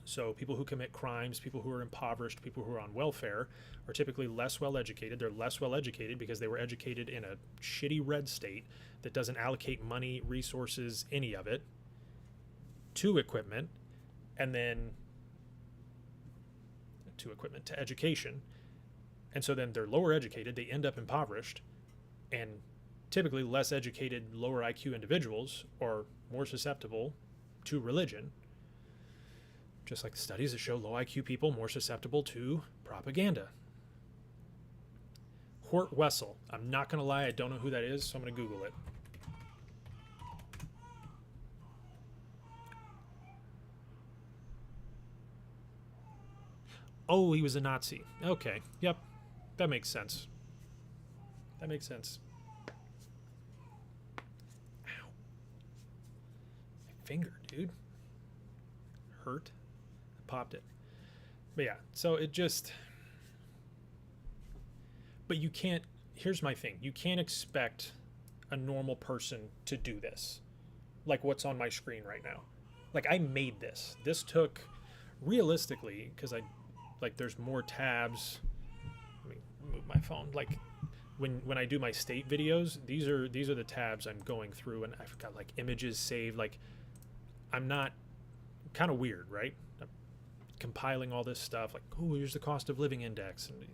So people who commit crimes, people who are impoverished, people who are on welfare are typically less well educated. They're less well educated because they were educated in a shitty red state that doesn't allocate money, resources, any of it to equipment, and then to education. And so then they're lower educated, they end up impoverished, and typically less educated, lower IQ individuals are more susceptible to religion. Just like the studies that show low IQ people more susceptible to propaganda. Hort Wessel. I'm not going to lie, I don't know who that is, so I'm going to Google it. Oh, he was a Nazi. Okay, yep. That makes sense. That makes sense. Ow. My finger, dude. Hurt. Popped it. But yeah, so it just, but you can't, here's my thing, you can't expect a normal person to do this, like what's on my screen right now. Like, I made this took, realistically, because I, like, there's more tabs. Let me move my phone. Like, when I do my state videos, these are the tabs I'm going through, and I've got like images saved. Like, I'm not, kind of weird, right? Compiling all this stuff, like, oh, here's the cost of living index and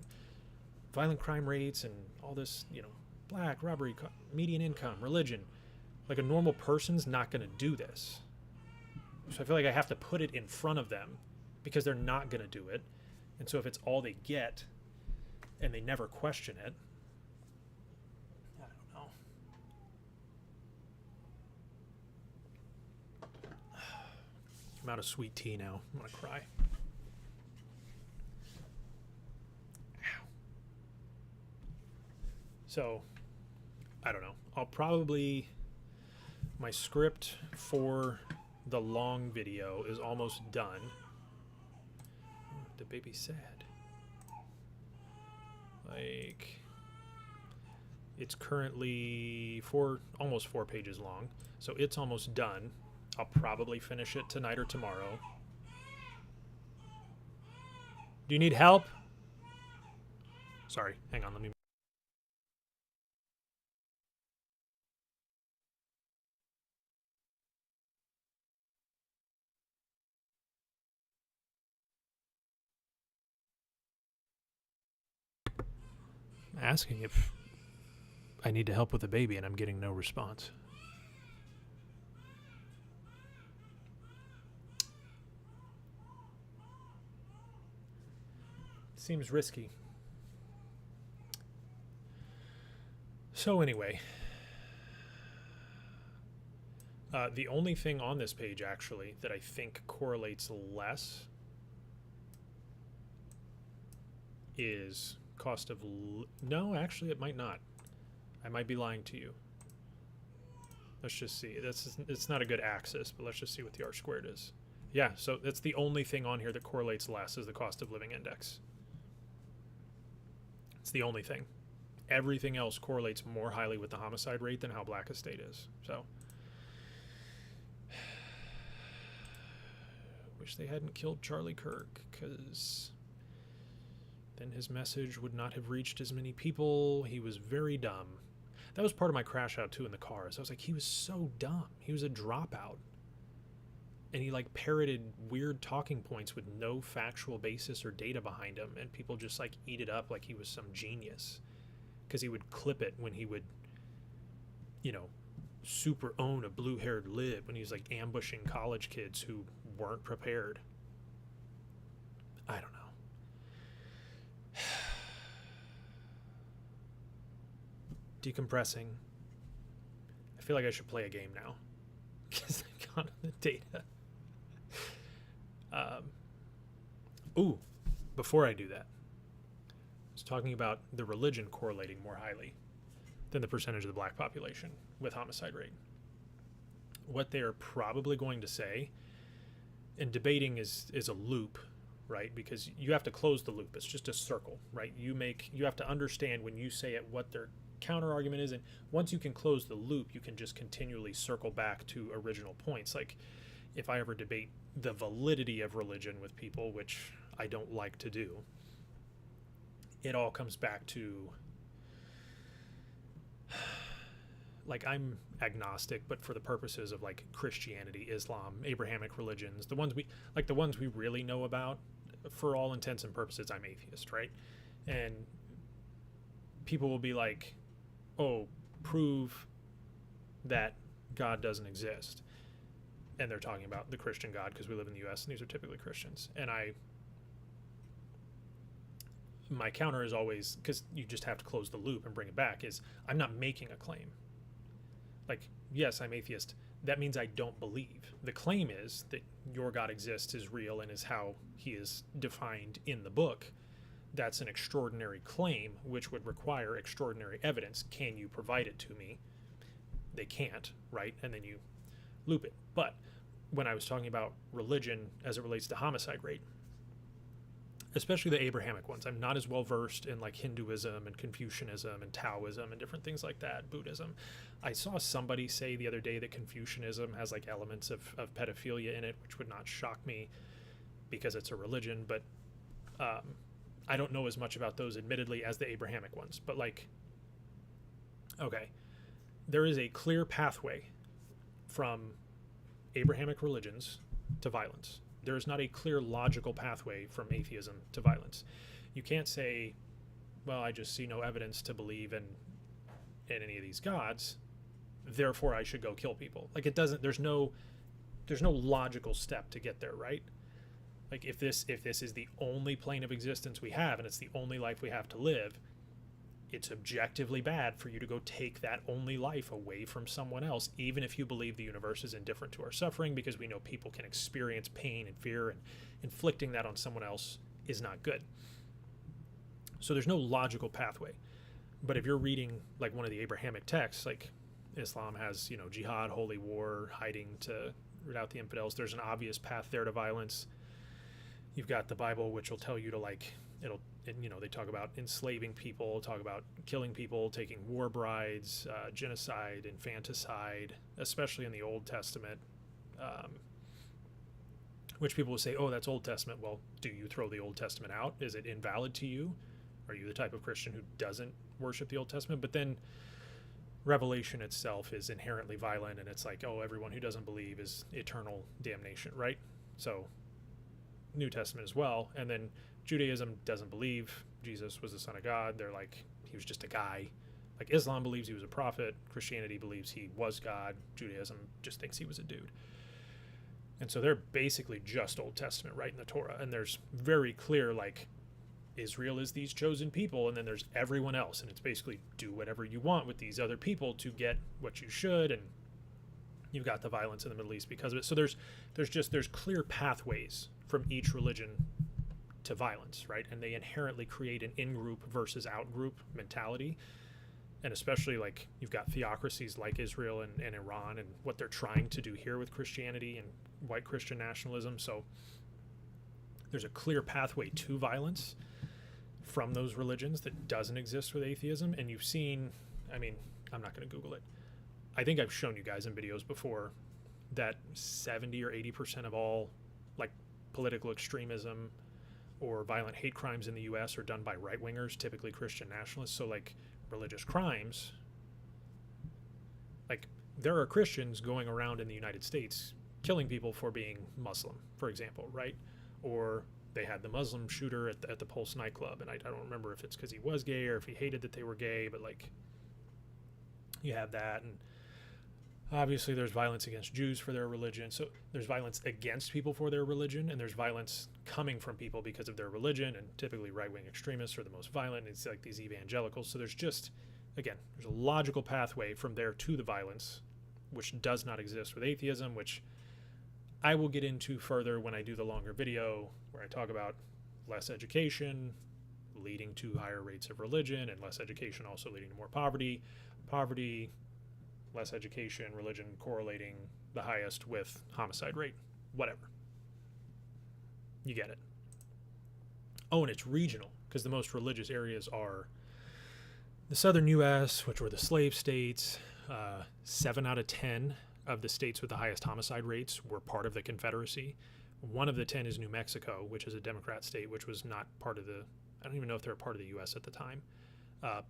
violent crime rates and all this, you know, black robbery, median income, religion. Like, a normal person's not going to do this. So I feel like I have to put it in front of them because they're not going to do it. And so if it's all they get and they never question it, I don't know. I'm out of sweet tea now. I'm going to cry. So, I don't know. I'll probably, my script for the long video is almost done. The baby's sad. Like, it's currently almost 4 pages long. So it's almost done. I'll probably finish it tonight or tomorrow. Do you need help? Sorry, hang on, let me. Asking if I need to help with the baby, and I'm getting no response. Seems risky. So anyway, the only thing on this page actually that I think correlates less is cost of no, actually it might not. I might be lying to you. Let's just see. It's not a good axis, but let's just see what the R squared is. Yeah, so that's the only thing on here that correlates less is the cost of living index. It's the only thing. Everything else correlates more highly with the homicide rate than how black a state is. So wish they hadn't killed Charlie Kirk, because then his message would not have reached as many people. He was very dumb. That was part of my crash out too in the cars. I was like, he was so dumb. He was a dropout. And he like parroted weird talking points with no factual basis or data behind him. And people just like eat it up like he was some genius. Because he would clip it when he would, you know, super own a blue-haired lib when he was like ambushing college kids who weren't prepared. I don't know. Decompressing. I feel like I should play a game now because I got the data. Ooh, before I do that, I was talking about the religion correlating more highly than the percentage of the black population with homicide rate. What they are probably going to say, and debating is a loop, right? Because you have to close the loop. It's just a circle, right? You have to understand when you say it what their counter argument is, and once you can close the loop, you can just continually circle back to original points. Like, if I ever debate the validity of religion with people, which I don't like to do, it all comes back to, like, I'm agnostic, but for the purposes of like Christianity, Islam, Abrahamic religions, the ones we really know about, for all intents and purposes, I'm atheist, right? And people will be like, oh, prove that God doesn't exist. And they're talking about the Christian God because we live in the US and these are typically Christians. And my counter is always, because you just have to close the loop and bring it back, is I'm not making a claim. Like, yes, I'm atheist. That means I don't believe. The claim is that your God exists, is real, and is how he is defined in the book. That's an extraordinary claim, which would require extraordinary evidence. Can you provide it to me? They can't, right? And then you loop it. But when I was talking about religion as it relates to homicide rate, especially the Abrahamic ones, I'm not as well versed in like Hinduism and Confucianism and Taoism and different things like that, Buddhism. I saw somebody say the other day that Confucianism has like elements of pedophilia in it, which would not shock me because it's a religion, but I don't know as much about those admittedly as the Abrahamic ones. But like, okay, there is a clear pathway from Abrahamic religions to violence. There is not a clear logical pathway from atheism to violence. You can't say, well, I just see no evidence to believe in any of these gods, therefore I should go kill people. Like, it doesn't, there's no logical step to get there, right? Like, if this is the only plane of existence we have and it's the only life we have to live, it's objectively bad for you to go take that only life away from someone else, even if you believe the universe is indifferent to our suffering, because we know people can experience pain and fear, and inflicting that on someone else is not good. So there's no logical pathway. But if you're reading like one of the Abrahamic texts, like Islam has, jihad, holy war, hiding to root out the infidels, there's an obvious path there to violence. You've got the Bible, which will tell you to they talk about enslaving people, talk about killing people, taking war brides, genocide, infanticide, especially in the Old Testament, which people will say, oh, that's Old Testament. Well, do you throw the Old Testament out? Is it invalid to you? Are you the type of Christian who doesn't worship the Old Testament? But then Revelation itself is inherently violent, and it's like, oh, everyone who doesn't believe is eternal damnation, right? So New Testament as well. And then Judaism doesn't believe Jesus was the Son of God. They're like, he was just a guy. Like, Islam believes he was a prophet. Christianity believes he was God. Judaism just thinks he was a dude. And so they're basically just Old Testament, right, in the Torah. And there's very clear, like, Israel is these chosen people, and then there's everyone else. And it's basically do whatever you want with these other people to get what you should. And you've got the violence in the Middle East because of it. So there's clear pathways from each religion to violence, right? And they inherently create an in-group versus out-group mentality. And especially, like, you've got theocracies like Israel and Iran and what they're trying to do here with Christianity and white Christian nationalism. So there's a clear pathway to violence from those religions that doesn't exist with atheism. And you've seen, I mean, I'm not going to Google it. I think I've shown you guys in videos before that 70 or 80% of all, like, political extremism or violent hate crimes in the U.S. are done by right-wingers, typically Christian nationalists. So, like, religious crimes, like, there are Christians going around in the United States killing people for being Muslim, for example, right? Or they had the Muslim shooter at the Pulse nightclub, and I don't remember if it's because he was gay or if he hated that they were gay, but, like, you have that. And obviously there's violence against Jews for their religion. So there's violence against people for their religion, and there's violence coming from people because of their religion, and typically right-wing extremists are the most violent. It's like these evangelicals. So there's just, again, there's a logical pathway from there to the violence, which does not exist with atheism, which I will get into further when I do the longer video where I talk about less education leading to higher rates of religion, and less education also leading to more poverty. Poverty, less education, religion correlating the highest with homicide rate, whatever. You get it. Oh, and it's regional, because the most religious areas are the southern U.S., which were the slave states. 7 out of 10 of the states with the highest homicide rates were part of the Confederacy. One of the 10 is New Mexico, which is a Democrat state, which was not part of the, I don't even know if they were part of the U.S. at the time,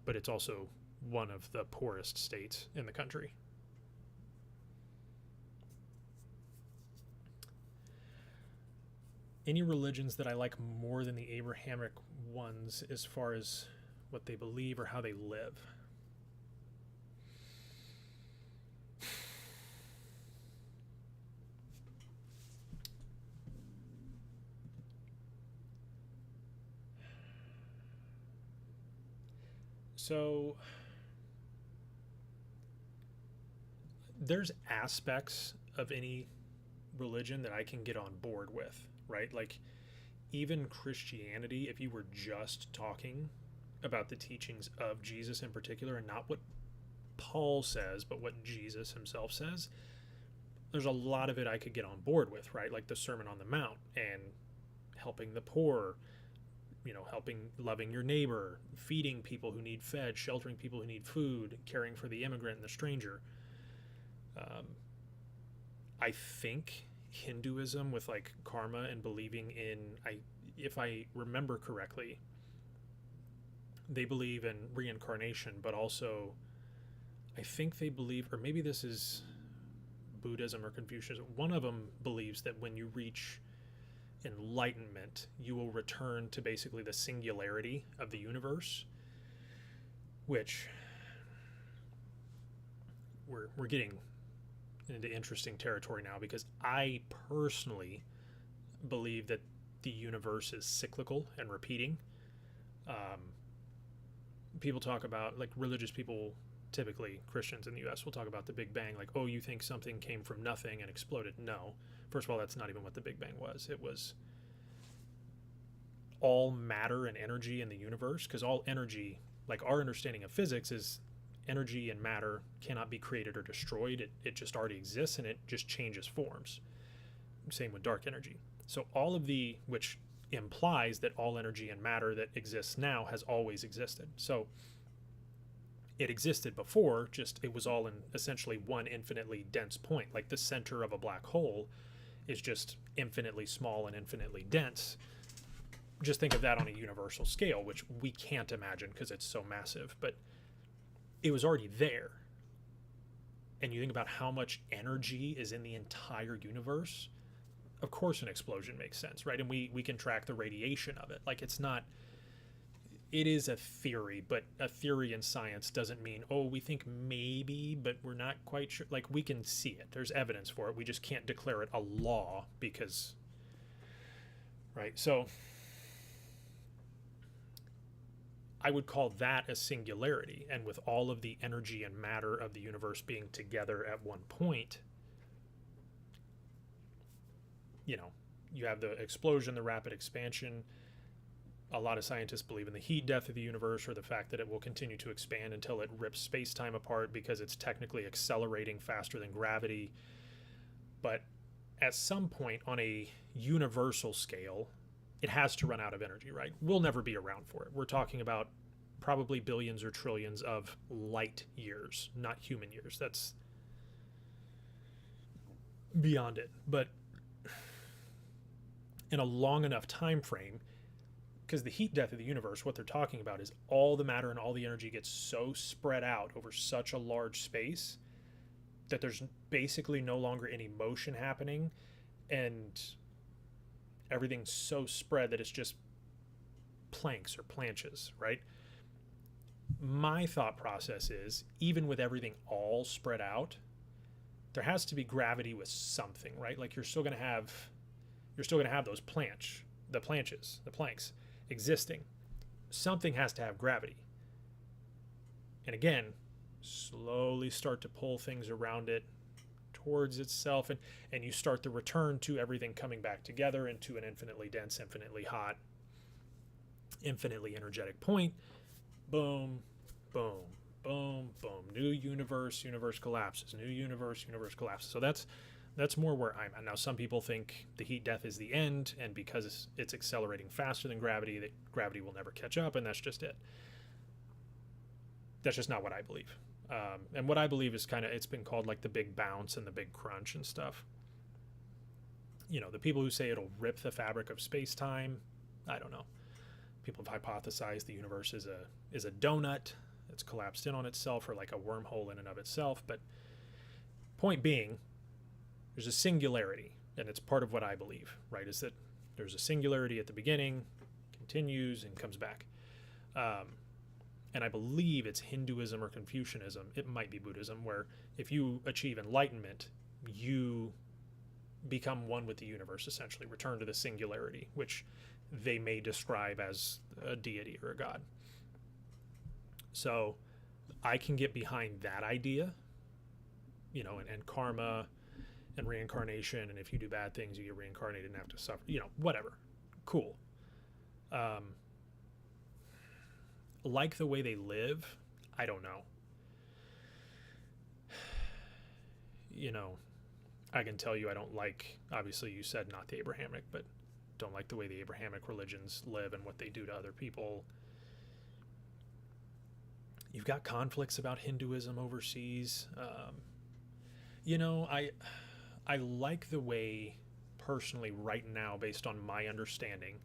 but it's also one of the poorest states in the country. Any religions that I like more than the Abrahamic ones as far as what they believe or how they live? So there's aspects of any religion that I can get on board with, right? Like even Christianity, if you were just talking about the teachings of Jesus in particular and not what Paul says, but what Jesus himself says, there's a lot of it I could get on board with, right? Like the Sermon on the Mount and helping the poor, helping, loving your neighbor, feeding people who need fed, sheltering people who need food, caring for the immigrant and the stranger. I think Hinduism with like karma and believing in, if I remember correctly, they believe in reincarnation, but also I think they believe, or maybe this is Buddhism or Confucianism, one of them believes that when you reach enlightenment, you will return to basically the singularity of the universe, which we're getting into interesting territory now, because I personally believe that the universe is cyclical and repeating. People talk about, like religious people, typically Christians in the US will talk about the Big Bang, like, oh, you think something came from nothing and exploded. No. First of all, that's not even what the Big Bang was. It was all matter and energy in the universe, because all energy, like our understanding of physics is energy and matter cannot be created or destroyed. It just already exists and it just changes forms. Same with dark energy. So all of which implies that all energy and matter that exists now has always existed. So it existed before, just it was all in essentially one infinitely dense point. Like the center of a black hole is just infinitely small and infinitely dense. Just think of that on a universal scale, which we can't imagine because it's so massive, but it was already there. And you think about how much energy is in the entire universe, of course an explosion makes sense, right? And we can track the radiation of it. Like it is a theory, but a theory in science doesn't mean, oh, we think maybe, but we're not quite sure. Like we can see it. There's evidence for it. We just can't declare it a law because, right? So I would call that a singularity. And with all of the energy and matter of the universe being together at one point, you have the explosion, the rapid expansion. A lot of scientists believe in the heat death of the universe, or the fact that it will continue to expand until it rips space-time apart because it's technically accelerating faster than gravity. But at some point on a universal scale, it has to run out of energy, right? We'll never be around for it. We're talking about probably billions or trillions of light years, not human years. That's beyond it. But in a long enough time frame, because the heat death of the universe, what they're talking about is all the matter and all the energy gets so spread out over such a large space that there's basically no longer any motion happening, and everything's so spread that it's just planks or planches, right? My thought process is, even with everything all spread out, there has to be gravity with something, right? Like you're still going to have those planks existing. Something has to have gravity. And again, slowly start to pull things around it towards itself, and you start the return to everything coming back together into an infinitely dense, infinitely hot, infinitely energetic point. Boom, boom, boom, boom. New universe collapses. New universe collapses. So that's more where I'm at. Now, some people think the heat death is the end, and because it's accelerating faster than gravity, that gravity will never catch up, and that's just it. That's just not what I believe. And what I believe is kind of, it's been called like the big bounce and the big crunch and stuff. You know, the people who say it'll rip the fabric of space-time, I don't know. People have hypothesized the universe is a donut that's collapsed in on itself, or like a wormhole in and of itself. But point being, there's a singularity, and it's part of what I believe, right? Is that there's a singularity at the beginning, continues, and comes back. And I believe it's Hinduism or Confucianism. It might be Buddhism, where if you achieve enlightenment, you become one with the universe, essentially, return to the singularity, which they may describe as a deity or a god. So I can get behind that idea, you know, and karma and reincarnation, and if you do bad things, you get reincarnated and have to suffer, you know, whatever. Cool. Like the way they live, I don't know. You know, I can tell you I don't like, obviously you said not the Abrahamic, but don't like the way the Abrahamic religions live and what they do to other people. You've got conflicts about Hinduism overseas. You know, I like the way, personally, right now, based on my understanding,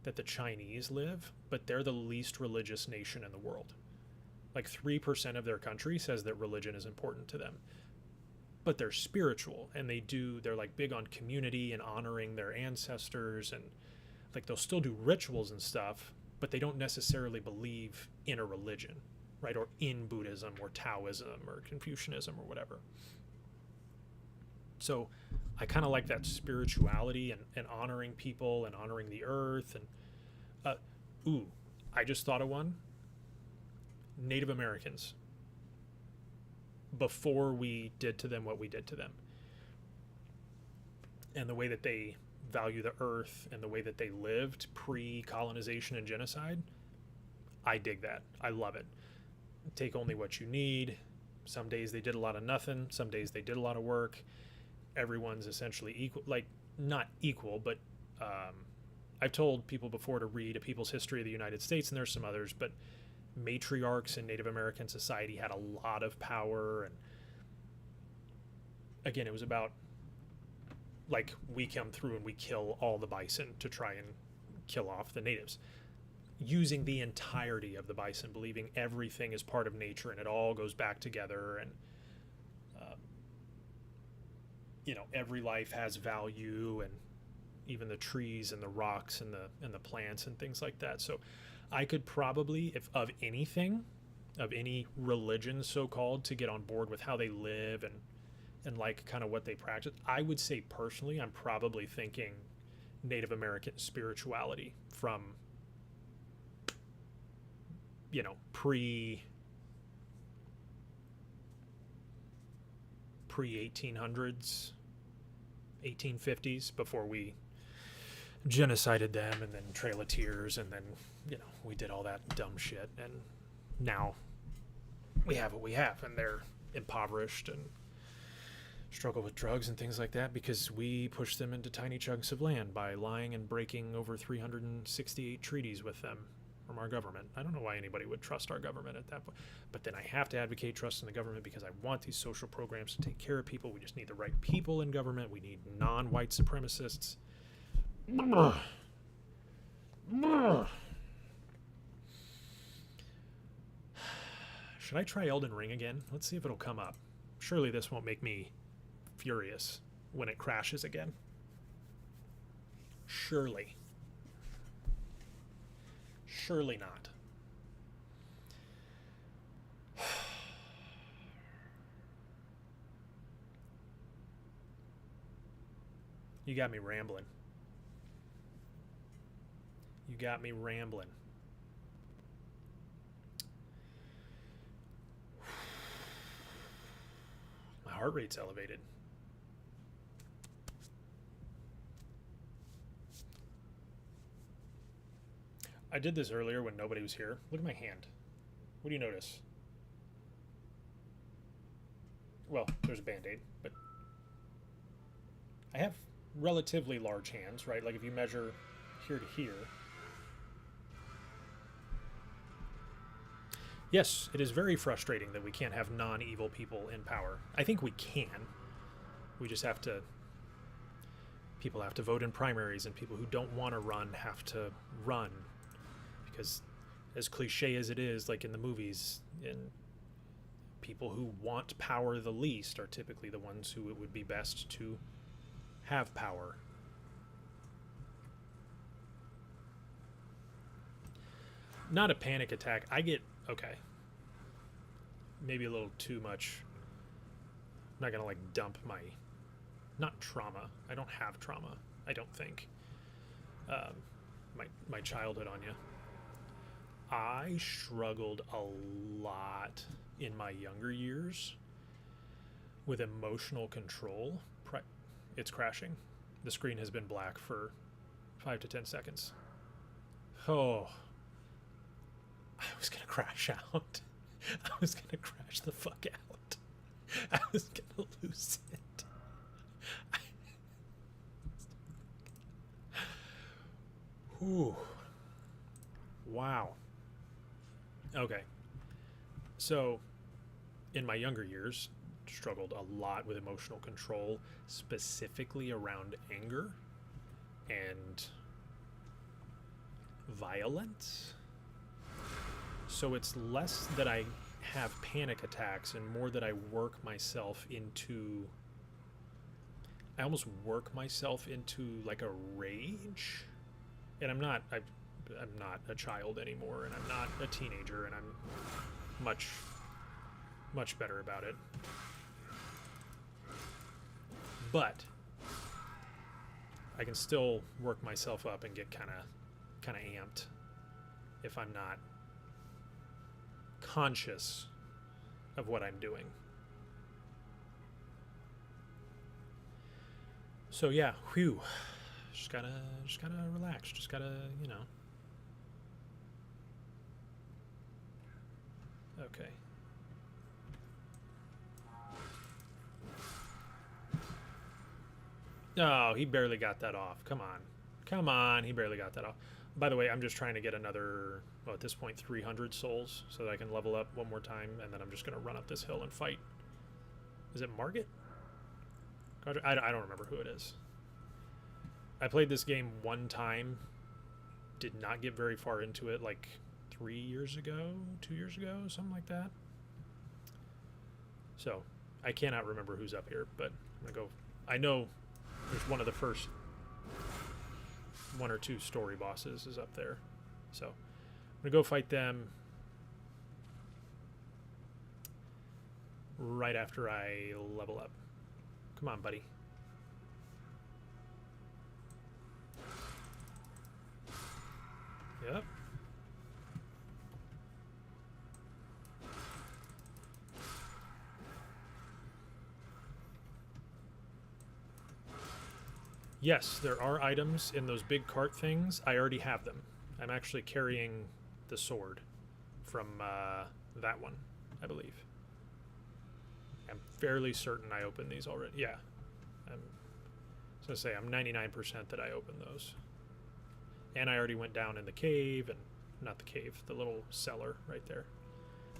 that the Chinese live, but they're the least religious nation in the world. Like 3% of their country says that religion is important to them, but they're spiritual, and they're like big on community and honoring their ancestors, and like they'll still do rituals and stuff, but they don't necessarily believe in a religion, right? Or in Buddhism or Taoism or Confucianism or whatever. So I kind of like that spirituality and honoring people and honoring the earth. And I just thought of one. Native Americans. Before we did to them what we did to them, and the way that they value the earth and the way that they lived pre-colonization and genocide, I dig that. I love it. Take only what you need. Some days they did a lot of nothing. Some days they did a lot of work. Everyone's essentially equal, like not equal, but I've told people before to read A People's History of the United States, and there's some others, but matriarchs in Native American society had a lot of power. And again, it was about, like, we come through and we kill all the bison to try and kill off the natives, using the entirety of the bison, believing everything is part of nature and it all goes back together. And you know, every life has value, and even the trees and the rocks and the plants and things like that. So I could probably, if of anything, of any religion so-called, to get on board with how they live and like kind of what they practice, I would say personally I'm probably thinking Native American spirituality from, you know, pre-1800s, 1850s, before we genocided them, and then Trail of Tears, and then, you know, we did all that dumb shit, and now we have what we have, and they're impoverished and struggle with drugs and things like that because we pushed them into tiny chunks of land by lying and breaking over 368 treaties with them from our government. I don't know why anybody would trust our government at that point, but then I have to advocate trust in the government because I want these social programs to take care of people. We just need the right people in government. We need non-white supremacists. Should I try Elden Ring again? Let's see if it'll come up. Surely this won't make me furious when it crashes again. Surely. Surely not. You got me rambling. You got me rambling. My heart rate's elevated. I did this earlier when nobody was here. Look at my hand. What do you notice? Well, there's a Band-Aid, but I have relatively large hands, right? Like if you measure here to here. Yes, it is very frustrating that we can't have non-evil people in power. I think we can. We just have to... People have to vote in primaries, and people who don't want to run have to run. Because as cliche as it is, like in the movies, and people who want power the least are typically the ones who it would be best to have power. Not a panic attack. I get... Okay. Maybe a little too much. I'm not gonna, like, dump my... Not trauma. I don't have trauma. I don't think. My childhood on you. I struggled a lot in my younger years with emotional control. It's crashing. The screen has been black for 5 to 10 seconds. Oh... I was gonna crash out. I was gonna crash the fuck out. I was gonna lose it. Ooh. Wow. Okay. So, in my younger years, struggled a lot with emotional control, specifically around anger and violence. So it's less that I have panic attacks and more that I work myself into... I almost work myself into like a rage. And I'm not a child anymore, and I'm not a teenager, and I'm much better about it. But I can still work myself up and get kind of amped if I'm not conscious of what I'm doing. So yeah, whew. Just gotta relax. Just gotta, you know. Okay. Oh, he barely got that off. Come on. Come on, he barely got that off. By the way, I'm just trying to get another, well, at this point, 300 souls so that I can level up one more time, and then I'm just going to run up this hill and fight. Is it Margit? I don't remember who it is. I played this game one time, did not get very far into it, like 3 years ago, 2 years ago, something like that. So, I cannot remember who's up here, but I'm going to go... I know there's one of the first 1 or 2 story bosses is up there. So, I'm going to go fight them right after I level up. Come on, buddy. Yep. Yes, there are items in those big cart things. I already have them. I'm actually carrying the sword from that one, I believe. I'm fairly certain I opened these already. Yeah. I'm going to say I'm 99% that I opened those. And I already went down in the cave, and not the cave, the little cellar right there.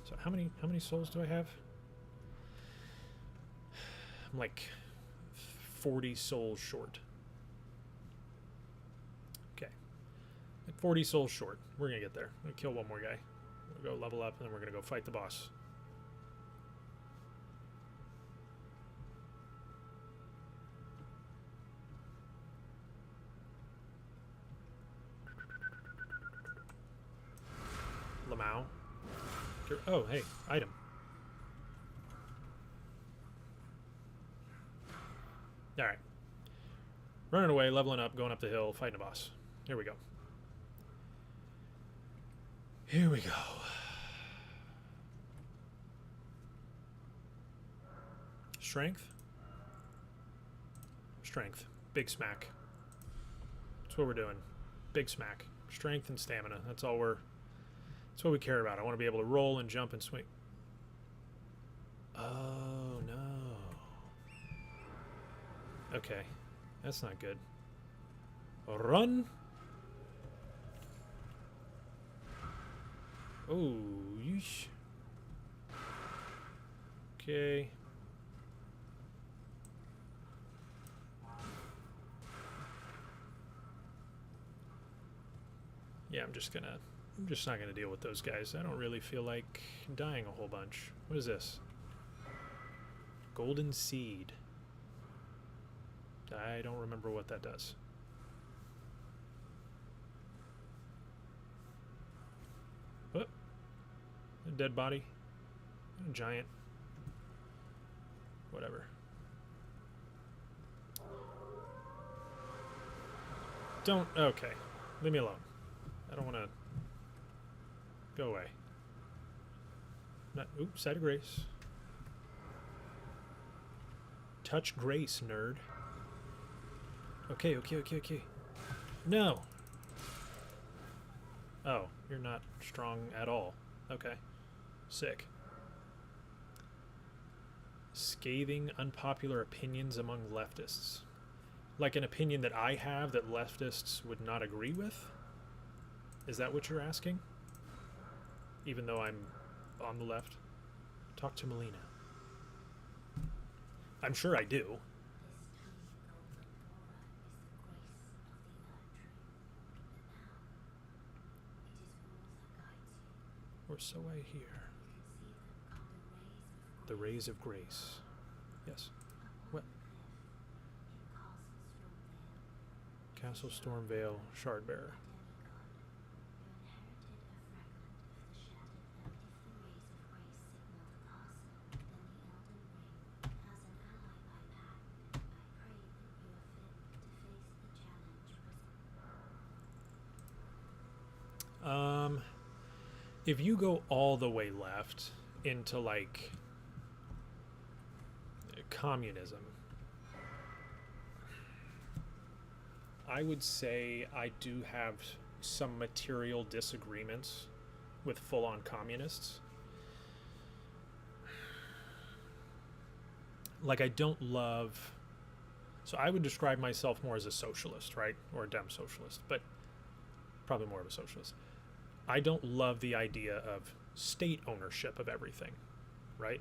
So how many souls do I have? I'm like 40 souls short. Okay. Like 40 souls short. We're going to get there. I'm going to kill one more guy. We'll go level up, and then we're going to go fight the boss. Lamau. Oh, hey, item. Alright. Running away, leveling up, going up the hill, fighting a boss. Here we go. Here we go. Strength. Strength. Big smack. That's what we're doing. Big smack. Strength and stamina. That's all we're... That's what we care about. I want to be able to roll and jump and swing. Oh, no. Okay. That's not good. Run. Oh, yeesh. Okay. Yeah, I'm just not gonna deal with those guys. I don't really feel like dying a whole bunch. What is this? Golden seed. I don't remember what that does. What? A dead body? A giant. Whatever. Don't. Okay. Leave me alone. I don't want to. Go away. Not. Oops, side of grace. Touch grace, nerd. Okay. No! Oh, you're not strong at all. Okay. Sick. Scathing, unpopular opinions among leftists. Like an opinion that I have that leftists would not agree with? Is that what you're asking? Even though I'm on the left? Talk to Melina. I'm sure I do. Or so I hear. The rays of grace. Yes. What? Castle Stormvale, Shardbearer. If you go all the way left into like communism, I would say I do have some material disagreements with full-on communists. Like, I don't love... So I would describe myself more as a socialist, right? Or a dem socialist, but probably more of a socialist. I don't love the idea of state ownership of everything, right?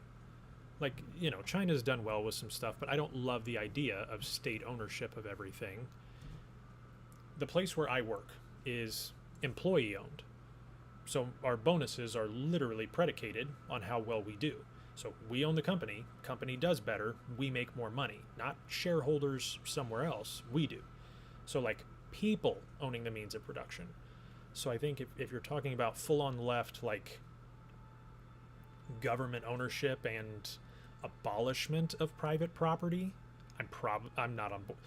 Like, you know, China's done well with some stuff, but I don't love the idea of state ownership of everything. The place where I work is employee owned. So our bonuses are literally predicated on how well we do. So we own the company does better, we make more money, not shareholders somewhere else, we do. So like people owning the means of production. So I think if you're talking about full-on left, like government ownership and abolishment of private property, I'm not on board.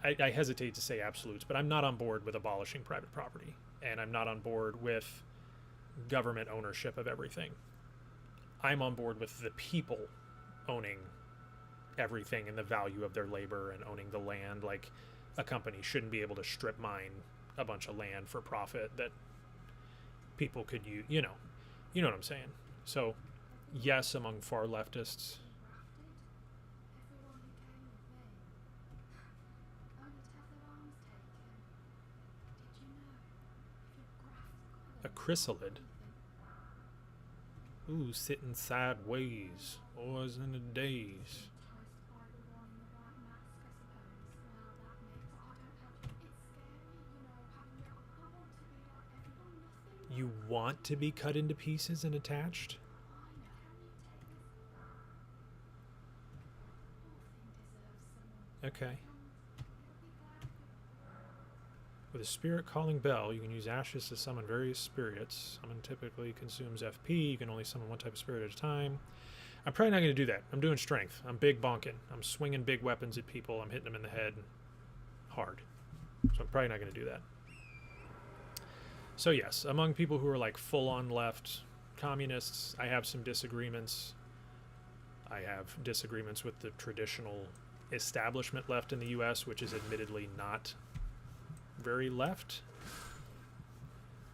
I hesitate to say absolutes, but I'm not on board with abolishing private property, and I'm not on board with government ownership of everything. I'm on board with the people owning everything and the value of their labor and owning the land. Like, a company shouldn't be able to strip mine a bunch of land for profit that people could use, you know what I'm saying. So yes, among far leftists. A chrysalid. Ooh, sitting sideways, boys in the days. You want to be cut into pieces and attached? Okay. With a spirit calling bell, you can use ashes to summon various spirits. Summon typically consumes FP. You can only summon one type of spirit at a time. I'm probably not going to do that. I'm doing strength. I'm big bonking. I'm swinging big weapons at people. I'm hitting them in the head hard. So I'm probably not going to do that. So yes, among people who are like full-on left communists, I have some disagreements. I have disagreements with the traditional establishment left in the U.S., which is admittedly not very left,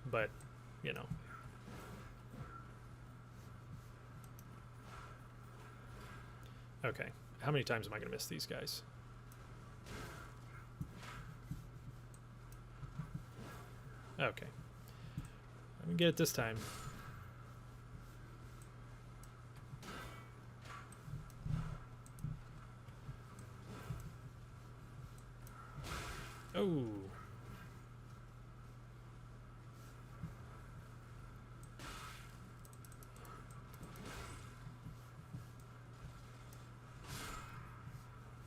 but you know. Okay, how many times am I going to miss these guys? Okay, let me get it this time. Oh.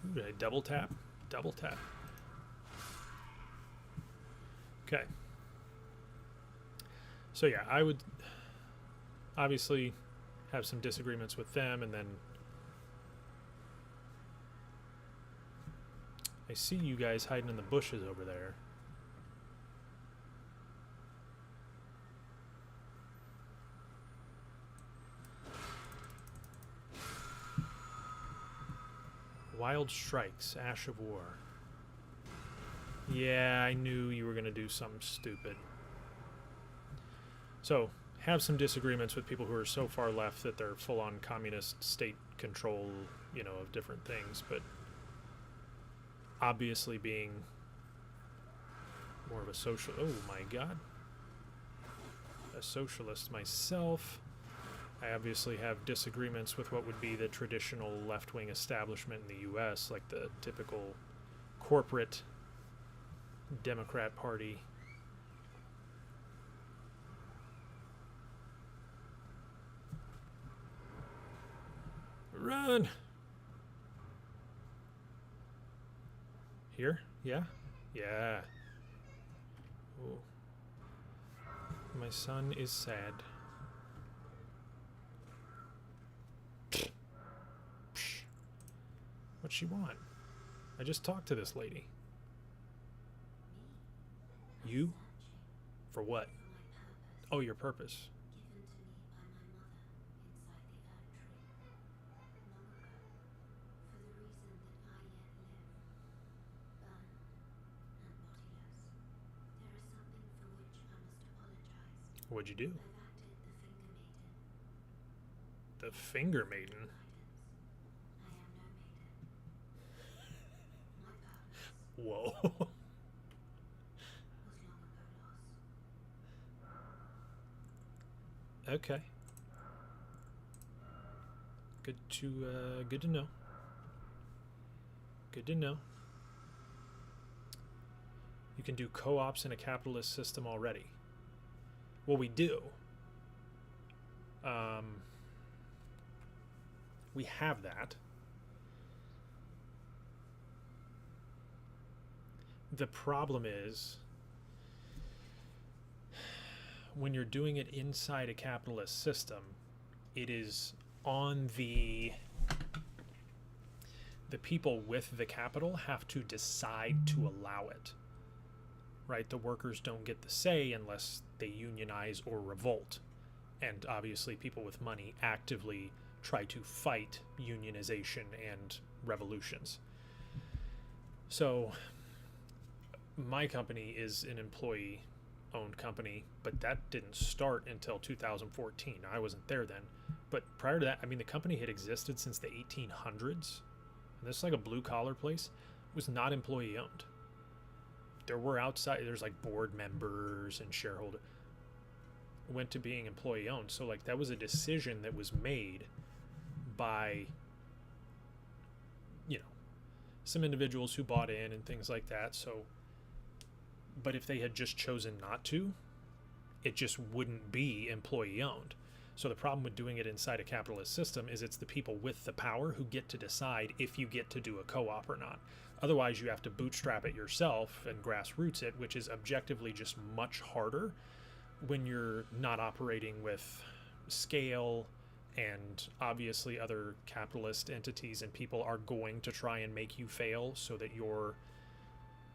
Ooh, did I double tap? Double tap. Okay. So yeah, I would obviously have some disagreements with them, and then I see you guys hiding in the bushes over there. Wild Strikes, Ash of War. Yeah, I knew you were going to do something stupid. So, have some disagreements with people who are so far left that they're full-on communist state control, you know, of different things, but obviously being more of a social... Oh my god. A socialist myself. I obviously have disagreements with what would be the traditional left-wing establishment in the U.S., like the typical corporate Democrat Party. Run! Here? Yeah? Yeah. Ooh. My son is sad. What's she want? I just talked to this lady. You? For what? Oh, your purpose. What'd you do? The Finger Maiden? Whoa. Okay. Good to know. Good to know. You can do co-ops in a capitalist system already. Well, we do. We have that. The problem is when you're doing it inside a capitalist system, it is on the people with the capital have to decide to allow it. Right? The workers don't get the say unless they unionize or revolt. And obviously people with money actively try to fight unionization and revolutions. So my company is an employee-owned company, but that didn't start until 2014. I wasn't there then. But prior to that, I mean, the company had existed since the 1800s. And this is like a blue-collar place. It was not employee-owned. There were there's like board members and shareholder. Went to being employee-owned. So like that was a decision that was made by, you know, some individuals who bought in and things like that. So, but if they had just chosen not to, it just wouldn't be employee-owned. So the problem with doing it inside a capitalist system is it's the people with the power who get to decide if you get to do a co-op or not. Otherwise, you have to bootstrap it yourself and grassroots it, which is objectively just much harder when you're not operating with scale, and obviously other capitalist entities and people are going to try and make you fail so that your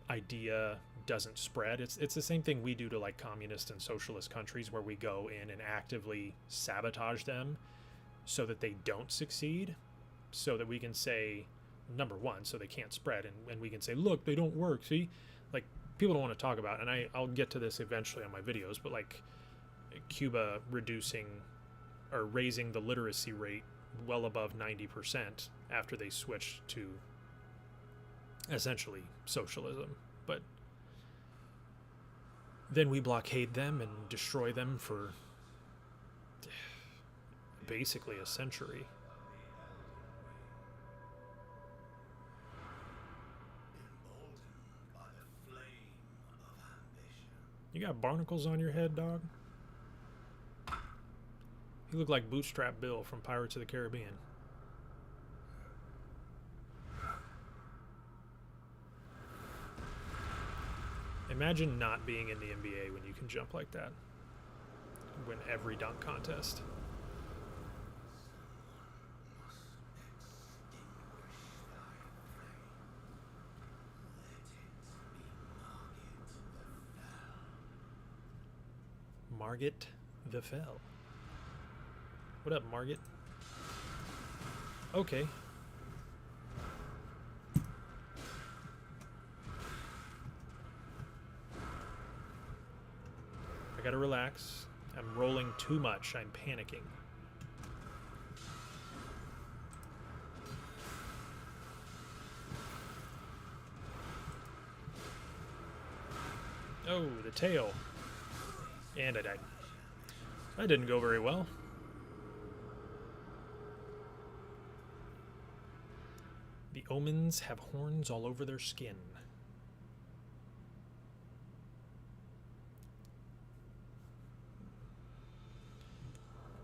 idea doesn't spread. It's the same thing we do to like communist and socialist countries, where we go in and actively sabotage them so that they don't succeed, so that we can say, number one, so they can't spread, and we can say, look, they don't work. See, like, people don't want to talk about, and I'll get to this eventually on my videos, but like Cuba reducing or raising the literacy rate well above 90% after they switched to essentially socialism. But then we blockade them and destroy them for basically a century. You got barnacles on your head, dog? You look like Bootstrap Bill from Pirates of the Caribbean. Imagine not being in the NBA when you can jump like that. Win every dunk contest. Margit the Fell. What up, Margit? Okay. I gotta relax. I'm rolling too much. I'm panicking. Oh, the tail. And I died. That didn't go very well. The omens have horns all over their skin.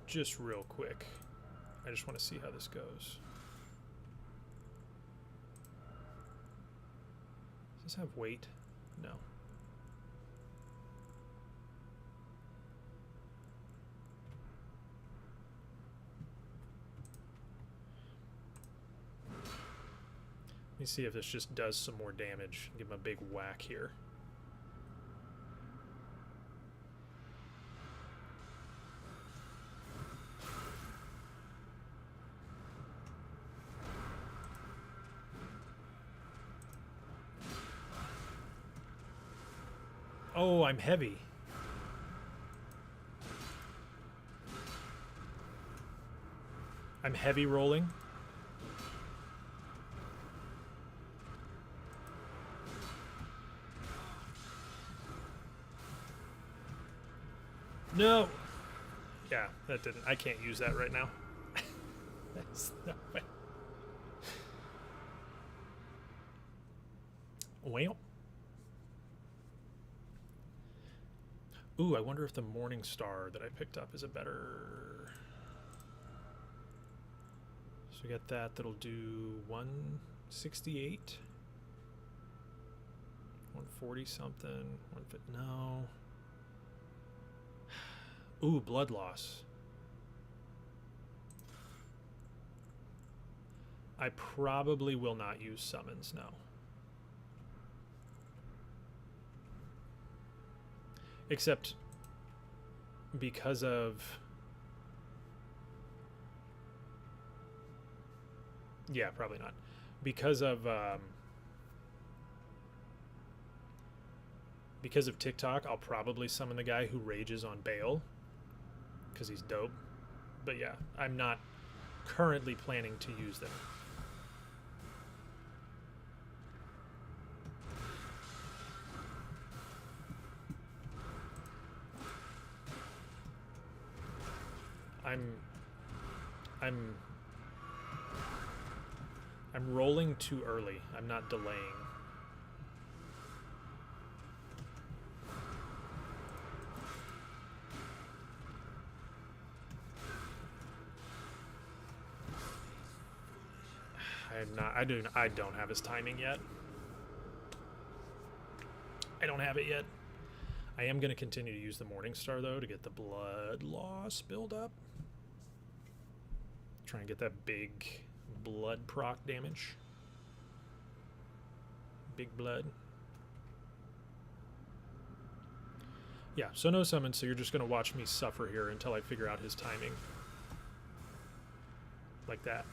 Just real quick. I just want to see how this goes. Does this have weight? No. Let me see if this just does some more damage. Give him a big whack here. Oh, I'm heavy. I'm heavy rolling. No. Yeah, that didn't. I can't use that right now. That's no way. Well. Ooh, I wonder if the Morning Star that I picked up is a better... So we got that. That'll do 168. 140 something. 150. No. Ooh, blood loss. I probably will not use summons, no. Except because of... Yeah, probably not. Because of TikTok, I'll probably summon the guy who rages on Bale. Because he's dope. But yeah, I'm not currently planning to use them. I'm rolling too early. I'm not delaying. I don't have his timing yet. I don't have it yet. I am going to continue to use the Morning Star though to get the blood loss build up. Try and get that big blood proc damage. Big blood. Yeah, so no summon, so you're just going to watch me suffer here until I figure out his timing. Like that.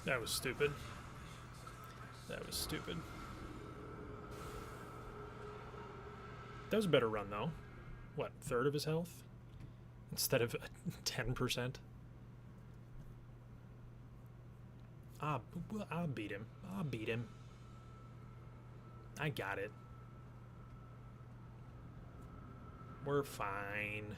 That was stupid. That was stupid. That was a better run, though. What, third of his health? Instead of 10%? I'll beat him. I'll beat him. I got it. We're fine.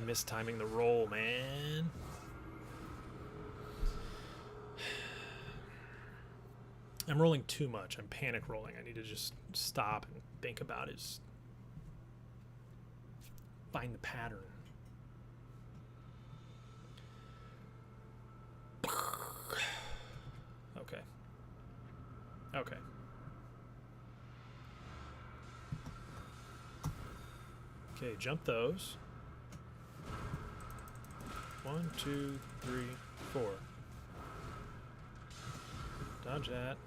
Mistiming the roll, man. I'm rolling too much. I'm panic rolling. I need to just stop and think about it. Just find the pattern. Okay. Okay. Okay, jump those. 1, 2, 3, 4. Dodge that.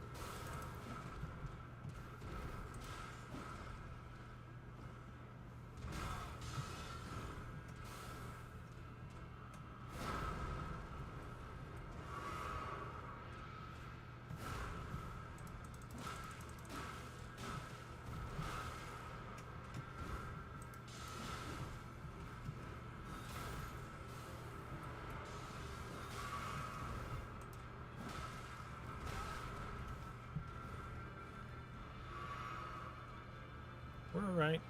We're alright.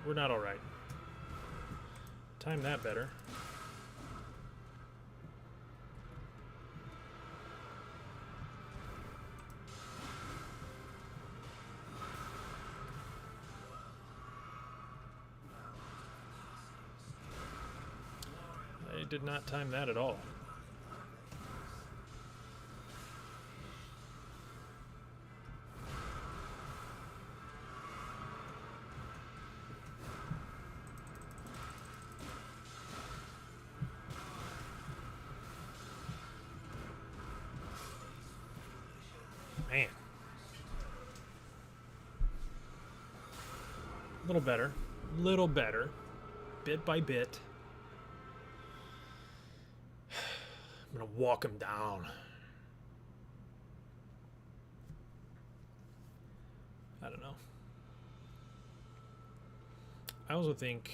We're not alright. Time that better. I did not time that at all. Man. A little better. Little better. Bit by bit. I'm gonna walk him down. I don't know. I also think...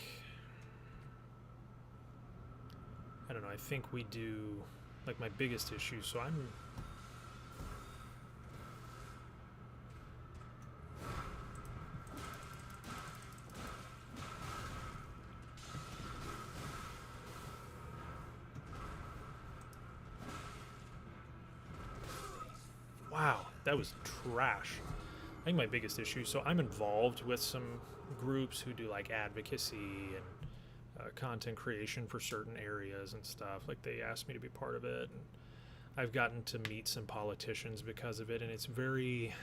I don't know, I think we do... Like, my biggest issue, so I'm... Wow, that was trash. I think my biggest issue, so I'm involved with some groups who do like advocacy and content creation for certain areas and stuff. Like they asked me to be part of it, and I've gotten to meet some politicians because of it, and it's very,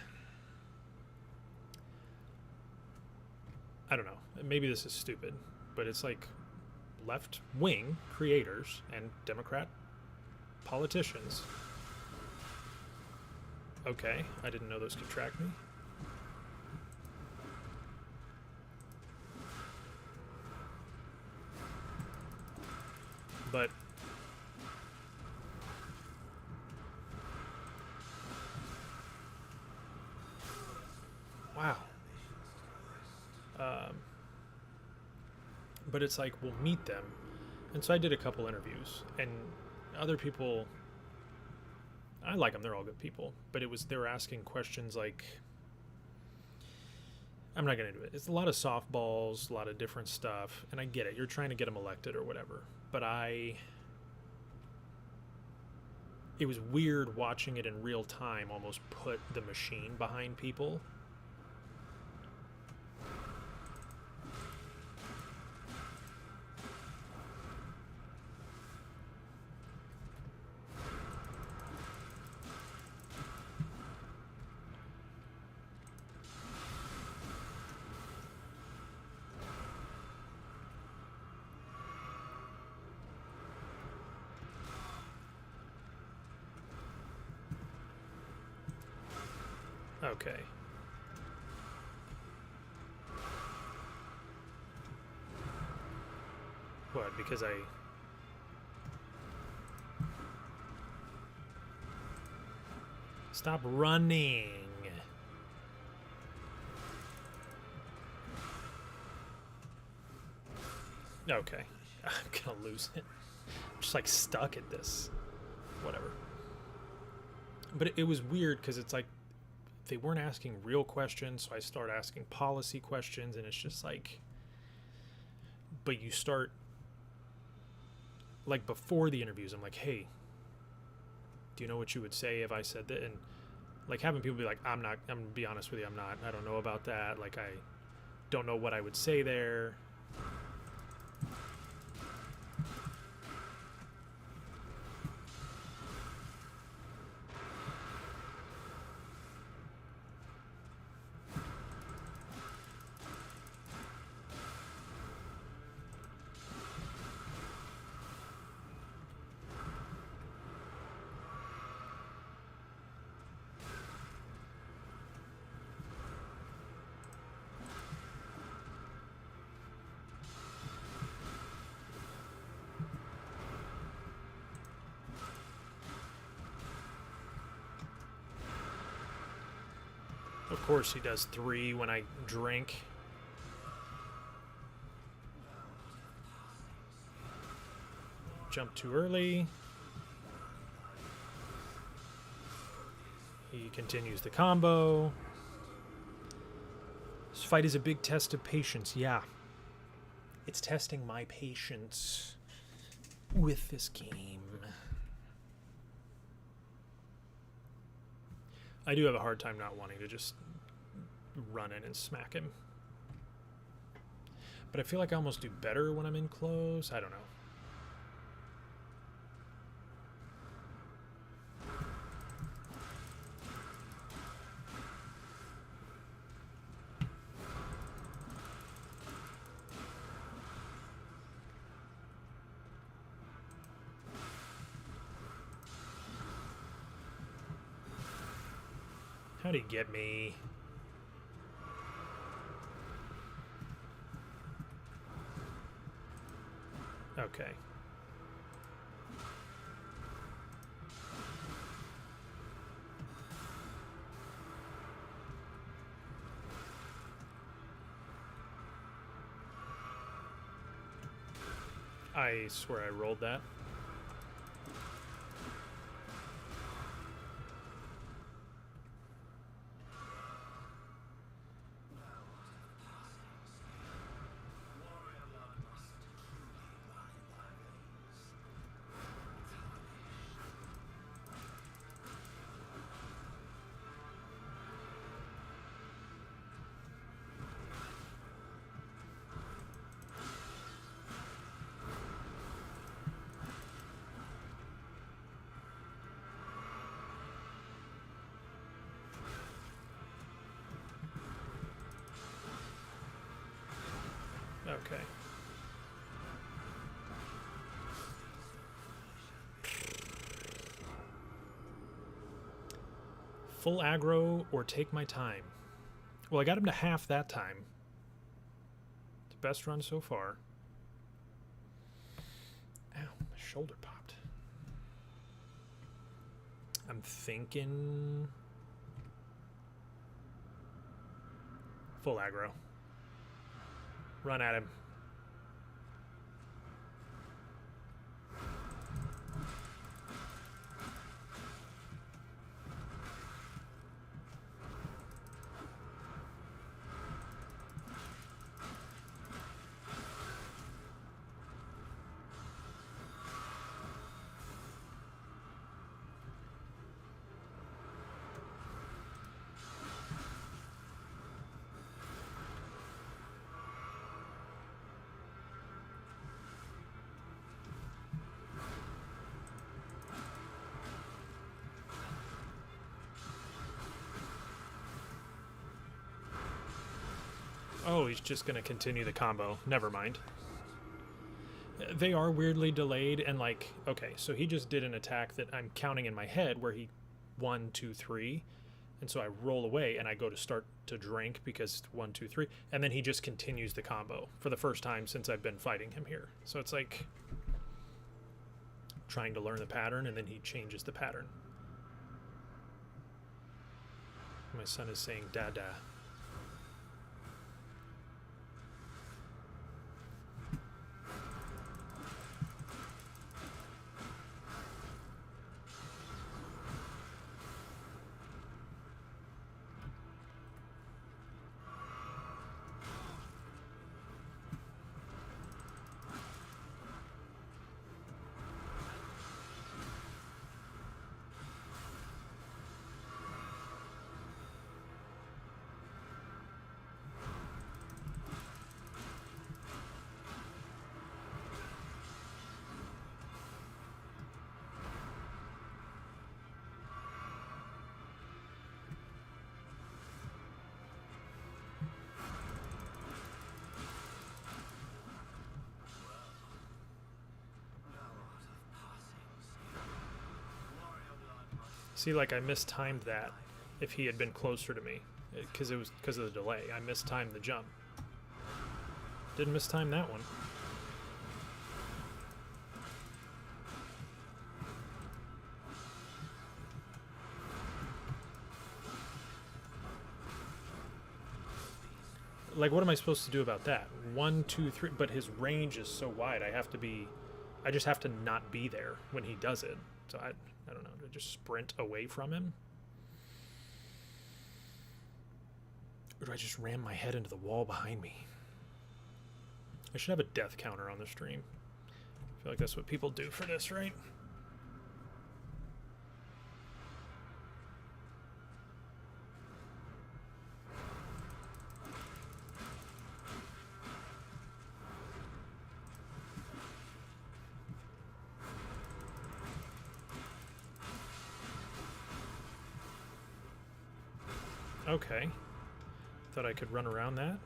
I don't know, maybe this is stupid, but it's like left-wing creators and Democrat politicians. Okay, I didn't know those could track me. But wow. But it's like we'll meet them, and so I did a couple interviews, and other people, I like them, they're all good people, but they were asking questions like, I'm not going to do it. It's a lot of softballs, a lot of different stuff, and I get it. You're trying to get them elected or whatever, but it was weird watching it in real time almost put the machine behind people. Okay. What, because I... Stop running. Okay. I'm gonna lose it. I'm just like stuck at this. Whatever. But it was weird because it's like they weren't asking real questions, so I start asking policy questions, and it's just like, but you start, like before the interviews, I'm like, hey, do you know what you would say if I said that? And like having people be like, I'm gonna be honest with you, I don't know about that. Like, I don't know what I would say there. Of course he does 3 when I drink. Jump too early. He continues the combo. This fight is a big test of patience. Yeah. It's testing my patience with this game. I do have a hard time not wanting to just run in and smack him. But I feel like I almost do better when I'm in close. I don't know. How'd he get me? Okay. I swear I rolled that. Okay. Full aggro or take my time. Well, I got him to half that time. It's the best run so far. Ow, my shoulder popped. I'm thinking full aggro. Run at him. Oh, he's just going to continue the combo. Never mind. They are weirdly delayed, and like, okay, so he just did an attack that I'm counting in my head where he 1, 2, 3, and so I roll away and I go to start to drink because 1, 2, 3, and then he just continues the combo for the first time since I've been fighting him here. So it's like trying to learn the pattern, and then he changes the pattern. My son is saying dada. See, like, I mistimed that if he had been closer to me, because it was because of the delay. I mistimed the jump. Didn't mistime that one. Like, what am I supposed to do about that? 1, 2, 3, but his range is so wide. I just have to not be there when he does it. So I don't know, to just sprint away from him? Or do I just ram my head into the wall behind me? I should have a death counter on the stream. I feel like that's what people do for this, right? Okay. Thought I could run around that.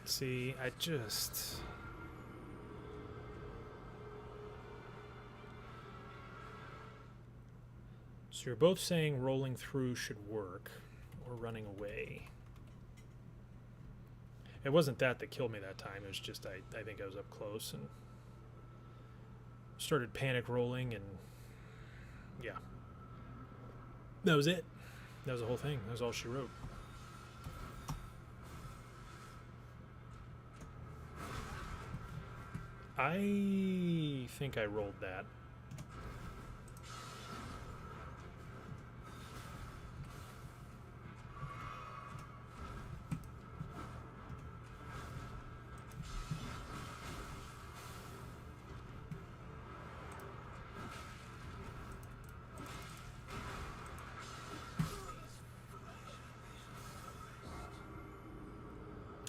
See, I just... So you're both saying rolling through should work, or running away. It wasn't that killed me that time, it was just I think I was up close and started panic rolling, and yeah. That was it. That was the whole thing. That was all she wrote. I think I rolled that.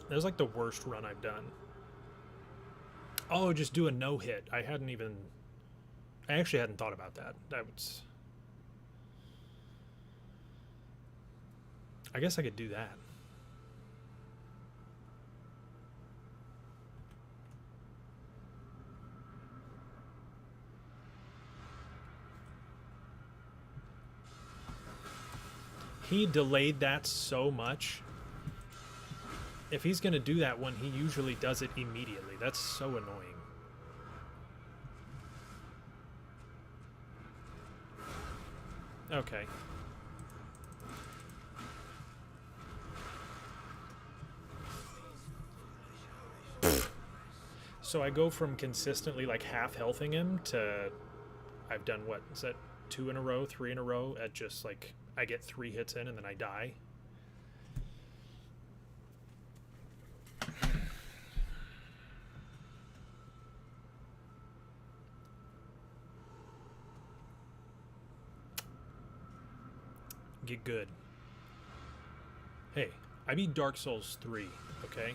That was like the worst run I've done. Oh, just do a no-hit. I actually hadn't thought about that. I guess I could do that. He delayed that so much. If he's going to do that one, he usually does it immediately. That's so annoying. Okay. So I go from consistently like half healthing him to I've done what? Is that 2 in a row, 3 in a row at just like I get 3 hits in and then I die? Get good. Hey, I beat Dark Souls 3, okay?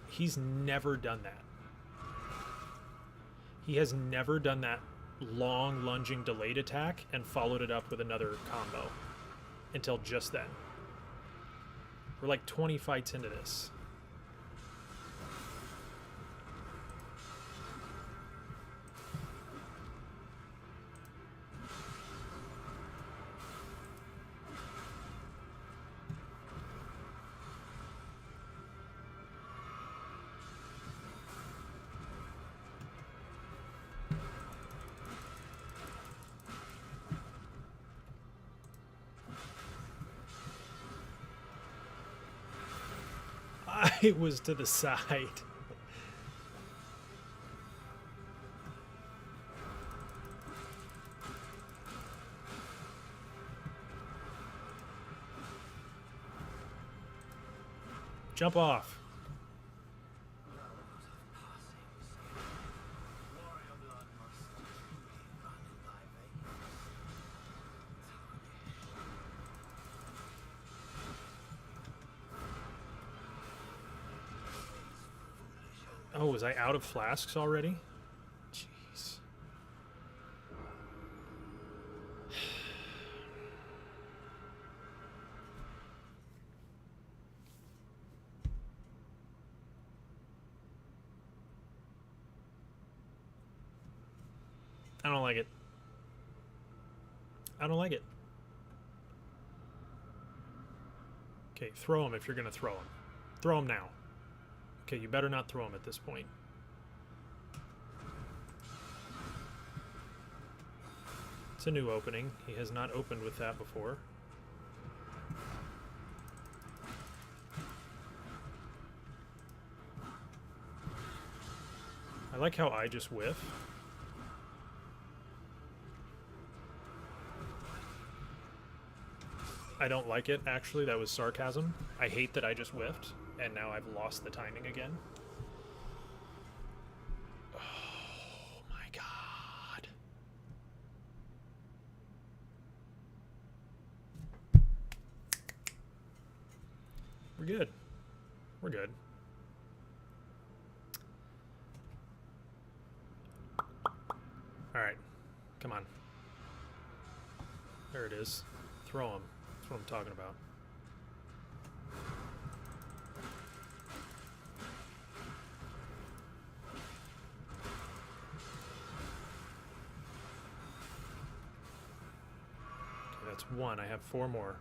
He's never done that. He has never done that long lunging delayed attack and followed it up with another combo until just then. We're like 20 fights into this. I was to the side. Jump off. Oh, was I out of flasks already? Jeez. I don't like it. I don't like it. Okay, throw him if you're going to throw him. Throw him now. Okay, you better not throw him at this point. It's a new opening. He has not opened with that before. I like how I just whiff. I don't like it, actually. That was sarcasm. I hate that I just whiffed, and now I've lost the timing again. Oh my god. We're good. We're good. Alright. Come on. There it is. Throw him. That's what I'm talking about. Okay, that's 1. I have 4 more.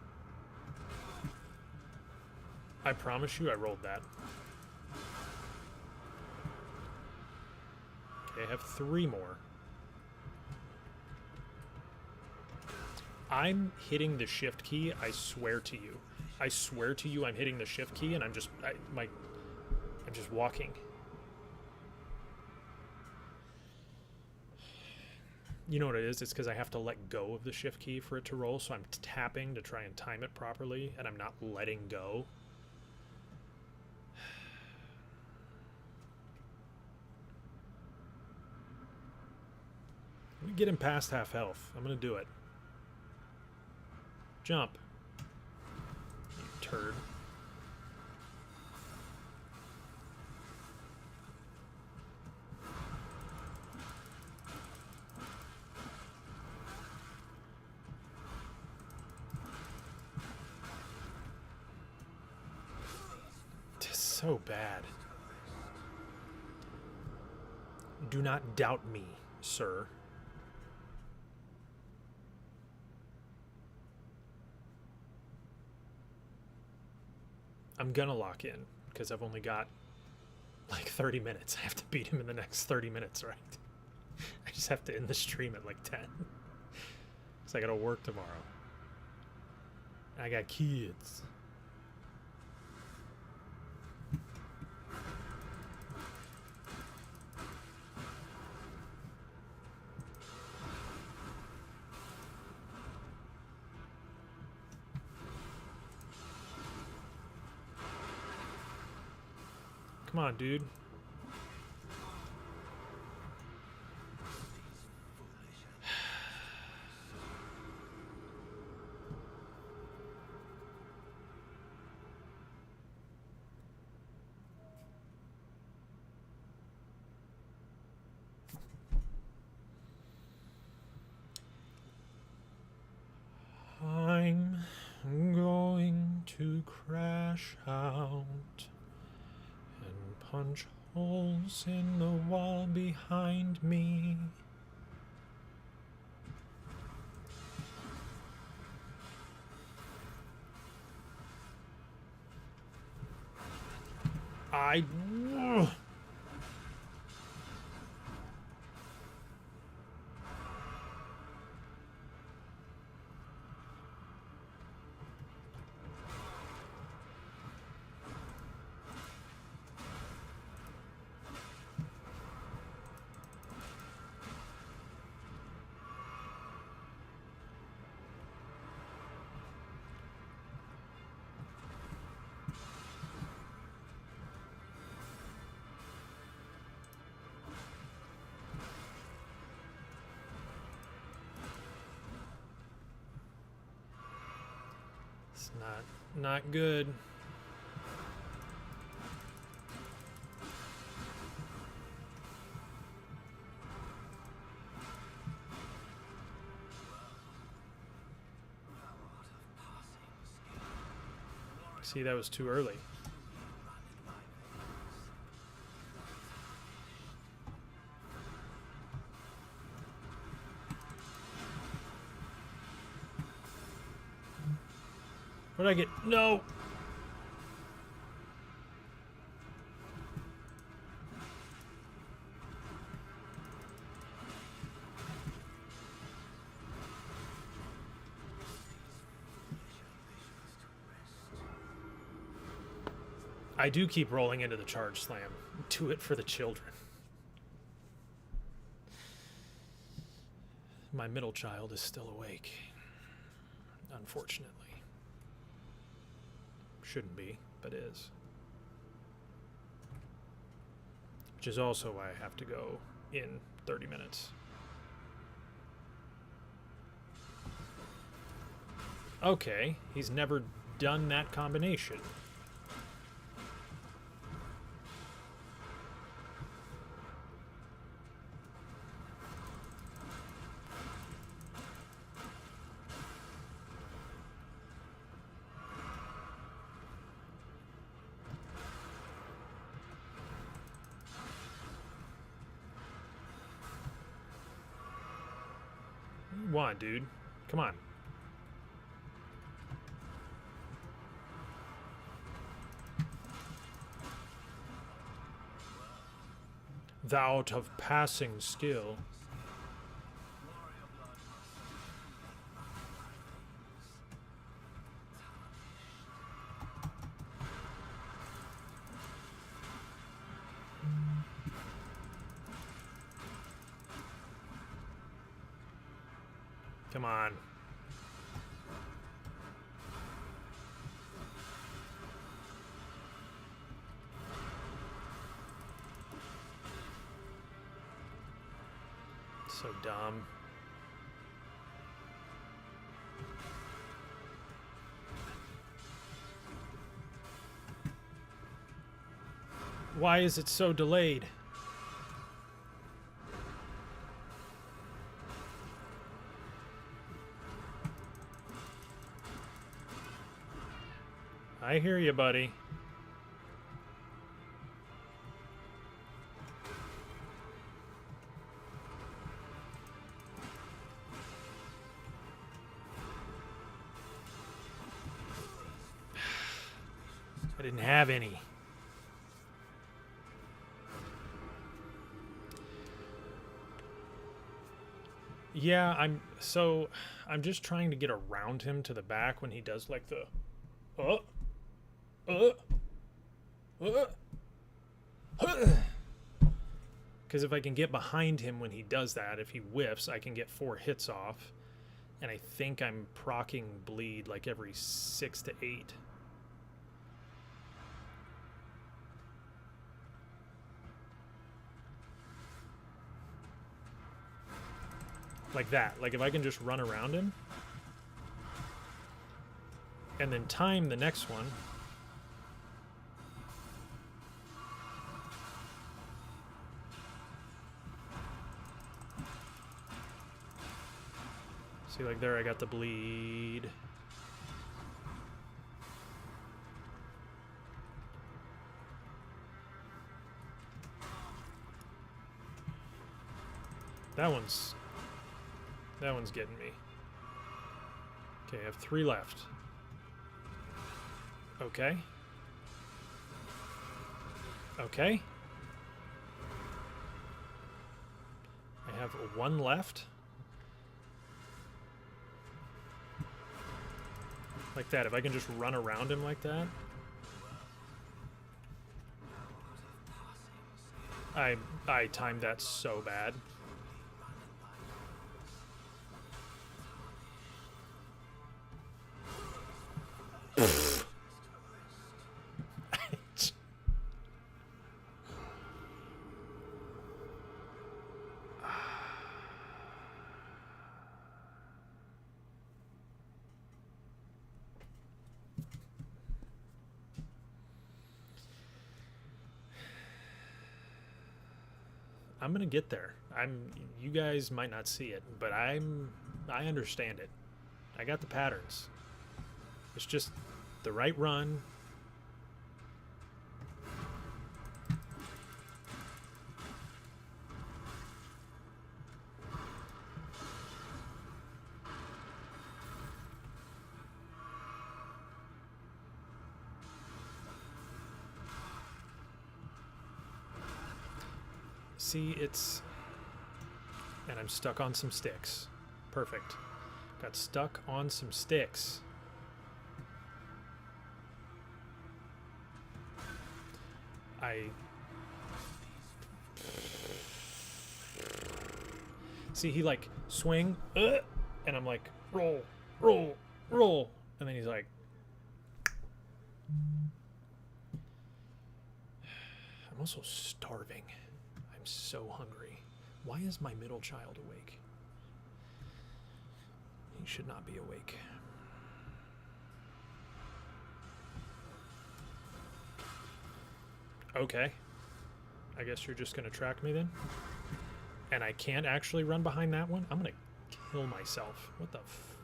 I promise you I rolled that. Okay, I have 3 more. I'm hitting the shift key, I swear to you. I swear to you I'm hitting the shift key and I'm just walking. You know what it is? It's because I have to let go of the shift key for it to roll, so I'm tapping to try and time it properly, and I'm not letting go. Let me get him past half health. I'm going to do it. Jump. You turd. It's so bad. Do not doubt me, sir. I'm gonna lock in, because I've only got like 30 minutes. I have to beat him in the next 30 minutes, right? I just have to end the stream at like 10. Because I gotta work tomorrow. I got kids. Come on, dude. I'm going to crash out and punch holes in the wall behind me. It's not good. See, that was too early. What did I get? No! I do keep rolling into the charge slam. Do it for the children. My middle child is still awake. Unfortunately. Shouldn't be, but is. Which is also why I have to go in 30 minutes. Okay, he's never done that combination. Want, dude? Come on. Thou of passing skill. Come on. So dumb. Why is it so delayed? I hear you, buddy. I didn't have any. Yeah, I'm just trying to get around him to the back when he does like the because if I can get behind him when he does that, if he whiffs, I can get 4 hits off. And I think I'm proccing bleed like every 6 to 8. Like that. Like if I can just run around him. And then time the next one. See, like there I got the bleed. That one's getting me. Okay, I have 3 left. Okay. Okay. I have 1 left. Like that, if I can just run around him like that. I timed that so bad. I'm gonna get there. You guys might not see it, but I understand it. I got the patterns. It's just the right run. See, and I'm stuck on some sticks. Perfect. Got stuck on some sticks. See, he like swing, and I'm like roll, roll, roll, and then he's like, I'm also starving. I'm so hungry. Why is my middle child awake? He should not be awake. Okay. I guess you're just going to track me then? And I can't actually run behind that one? I'm going to kill myself. What the f...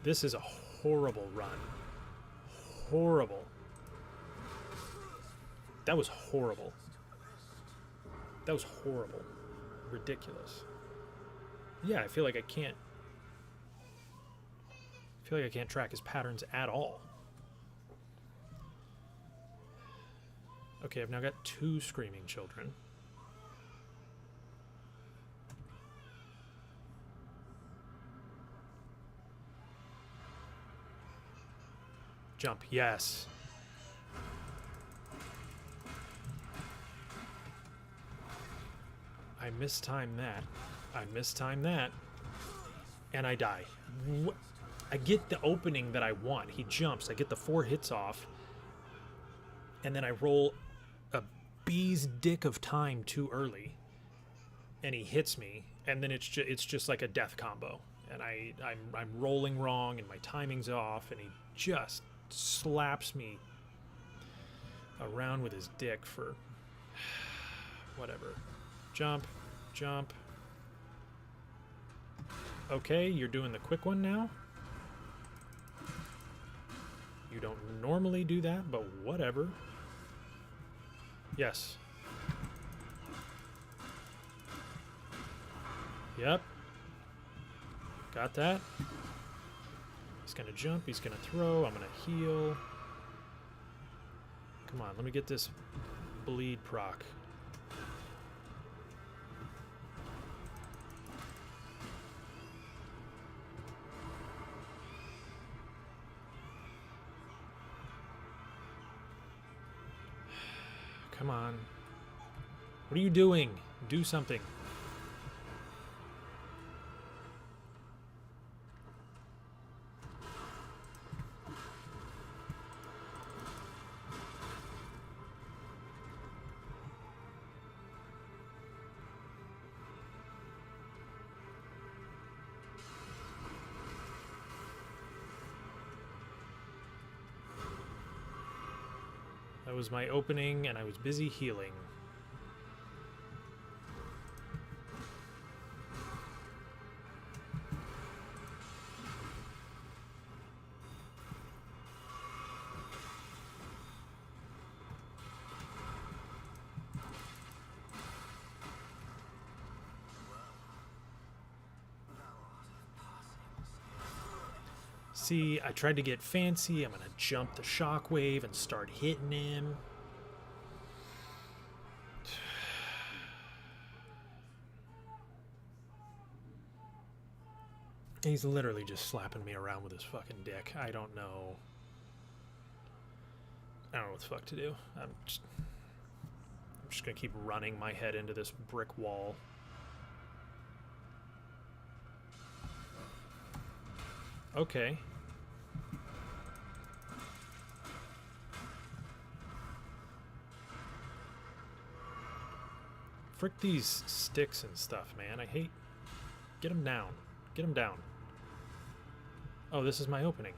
This is a horrible run. Horrible. That was horrible. That was horrible. Ridiculous. Yeah, I feel like I can't track his patterns at all. Okay, I've now got 2 screaming children. Jump, yes. I mistimed that. I mistimed that. And I die. I get the opening that I want. He jumps. I get the 4 hits off. And then I roll a bee's dick of time too early. And he hits me. And then it's just like a death combo. And I'm rolling wrong and my timing's off. And he just slaps me around with his dick for whatever. Jump, jump. Okay, you're doing the quick one now. You don't normally do that, but whatever. Yes. Yep. Got that. He's going to jump. He's going to throw. I'm going to heal. Come on, let me get this bleed proc. Come on. What are you doing? Do something. That was my opening, and I was busy healing. See, I tried to get fancy. I'm going to jump the shockwave and start hitting him. He's literally just slapping me around with his fucking dick. I don't know. I don't know what the fuck to do. I'm just going to keep running my head into this brick wall. Okay. Frick these sticks and stuff, man. I hate... Get them down. Get them down. Oh, this is my opening.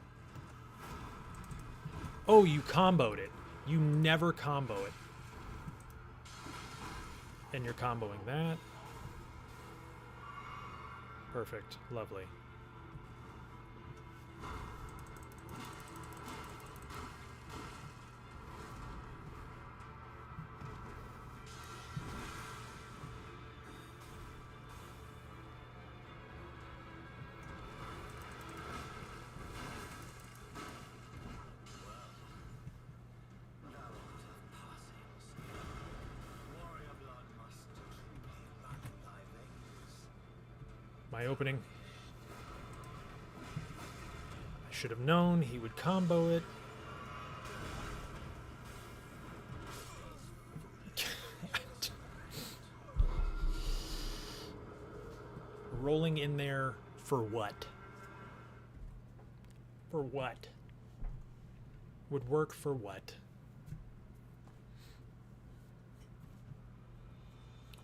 Oh, you comboed it. You never combo it. And you're comboing that. Perfect. Lovely. My opening. I should have known he would combo it. Rolling in there for what? For what? Would work for what?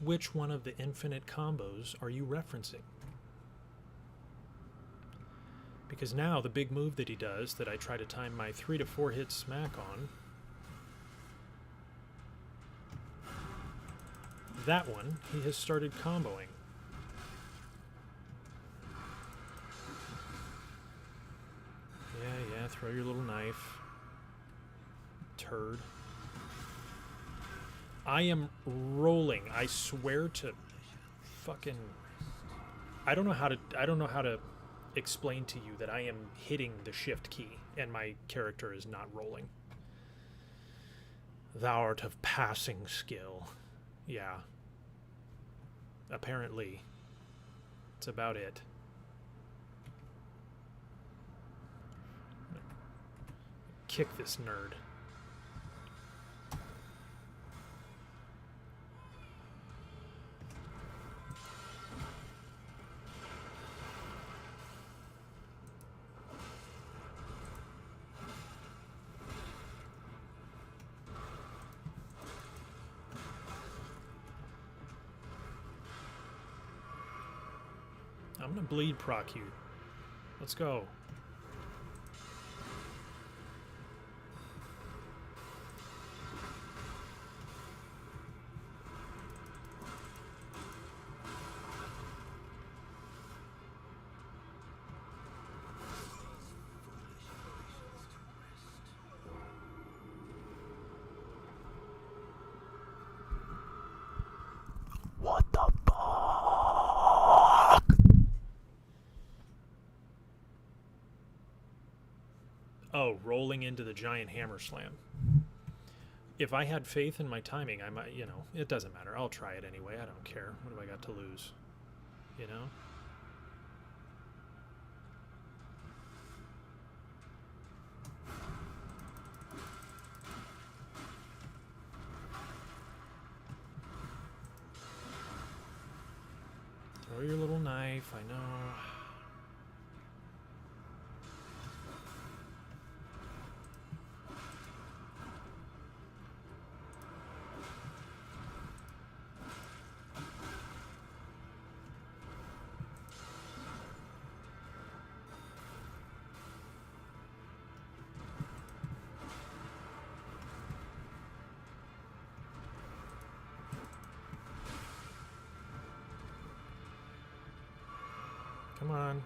Which one of the infinite combos are you referencing? Because now the big move that he does, that I try to time my 3 to 4 hit smack on, that one, he has started comboing. Yeah, throw your little knife. Turd. I am rolling. I swear to fucking... I don't know how to explain to you that I am hitting the shift key and my character is not rolling. Thou art of passing skill. Yeah. Apparently. That's about it. Kick this nerd. I'm gonna bleed proc you. Let's go. into the giant hammer slam. If I had faith in my timing, I might, you know, it doesn't matter. I'll try it anyway. I don't care. What have I got to lose? You know? Throw your little knife, I know. Come on.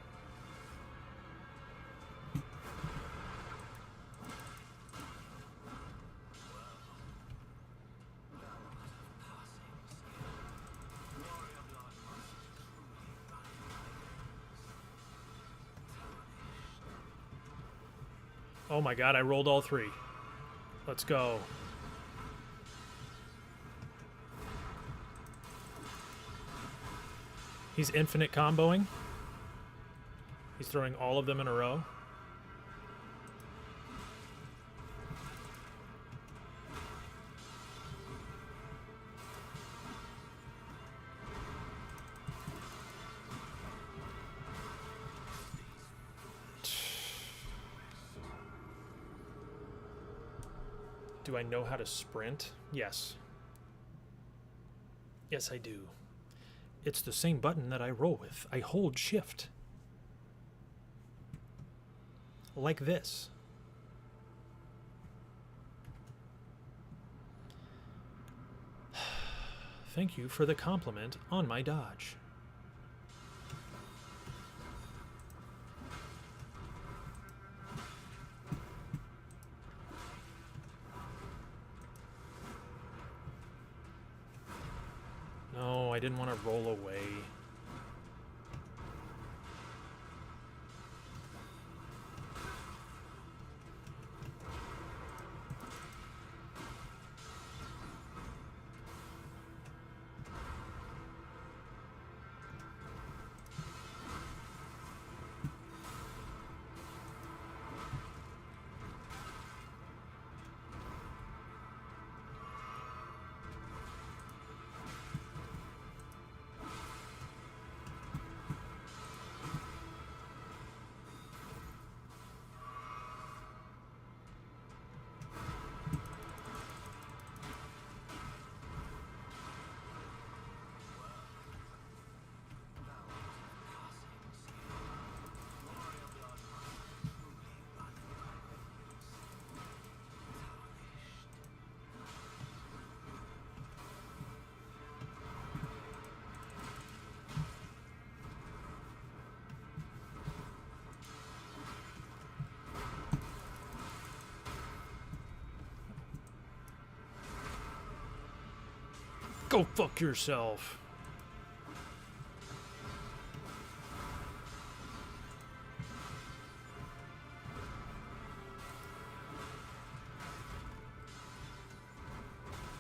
Oh my god, I rolled all three. Let's go. He's infinite comboing. He's throwing all of them in a row. Do I know how to sprint? Yes. Yes, I do. It's the same button that I roll with. I hold shift. Like this. Thank you for the compliment on my dodge. No, I didn't want to roll away. Go fuck yourself.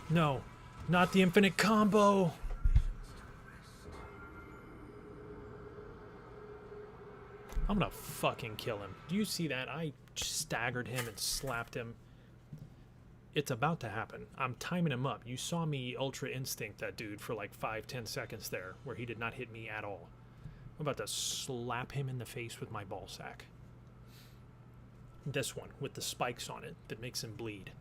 No, not the infinite combo. I'm gonna fucking kill him. Do you see that? I staggered him and slapped him. It's about to happen. I'm timing him up. You saw me Ultra Instinct that dude for like 5-10 seconds there, where he did not hit me at all. I'm about to slap him in the face with my ball sack. This one, with the spikes on it, that makes him bleed.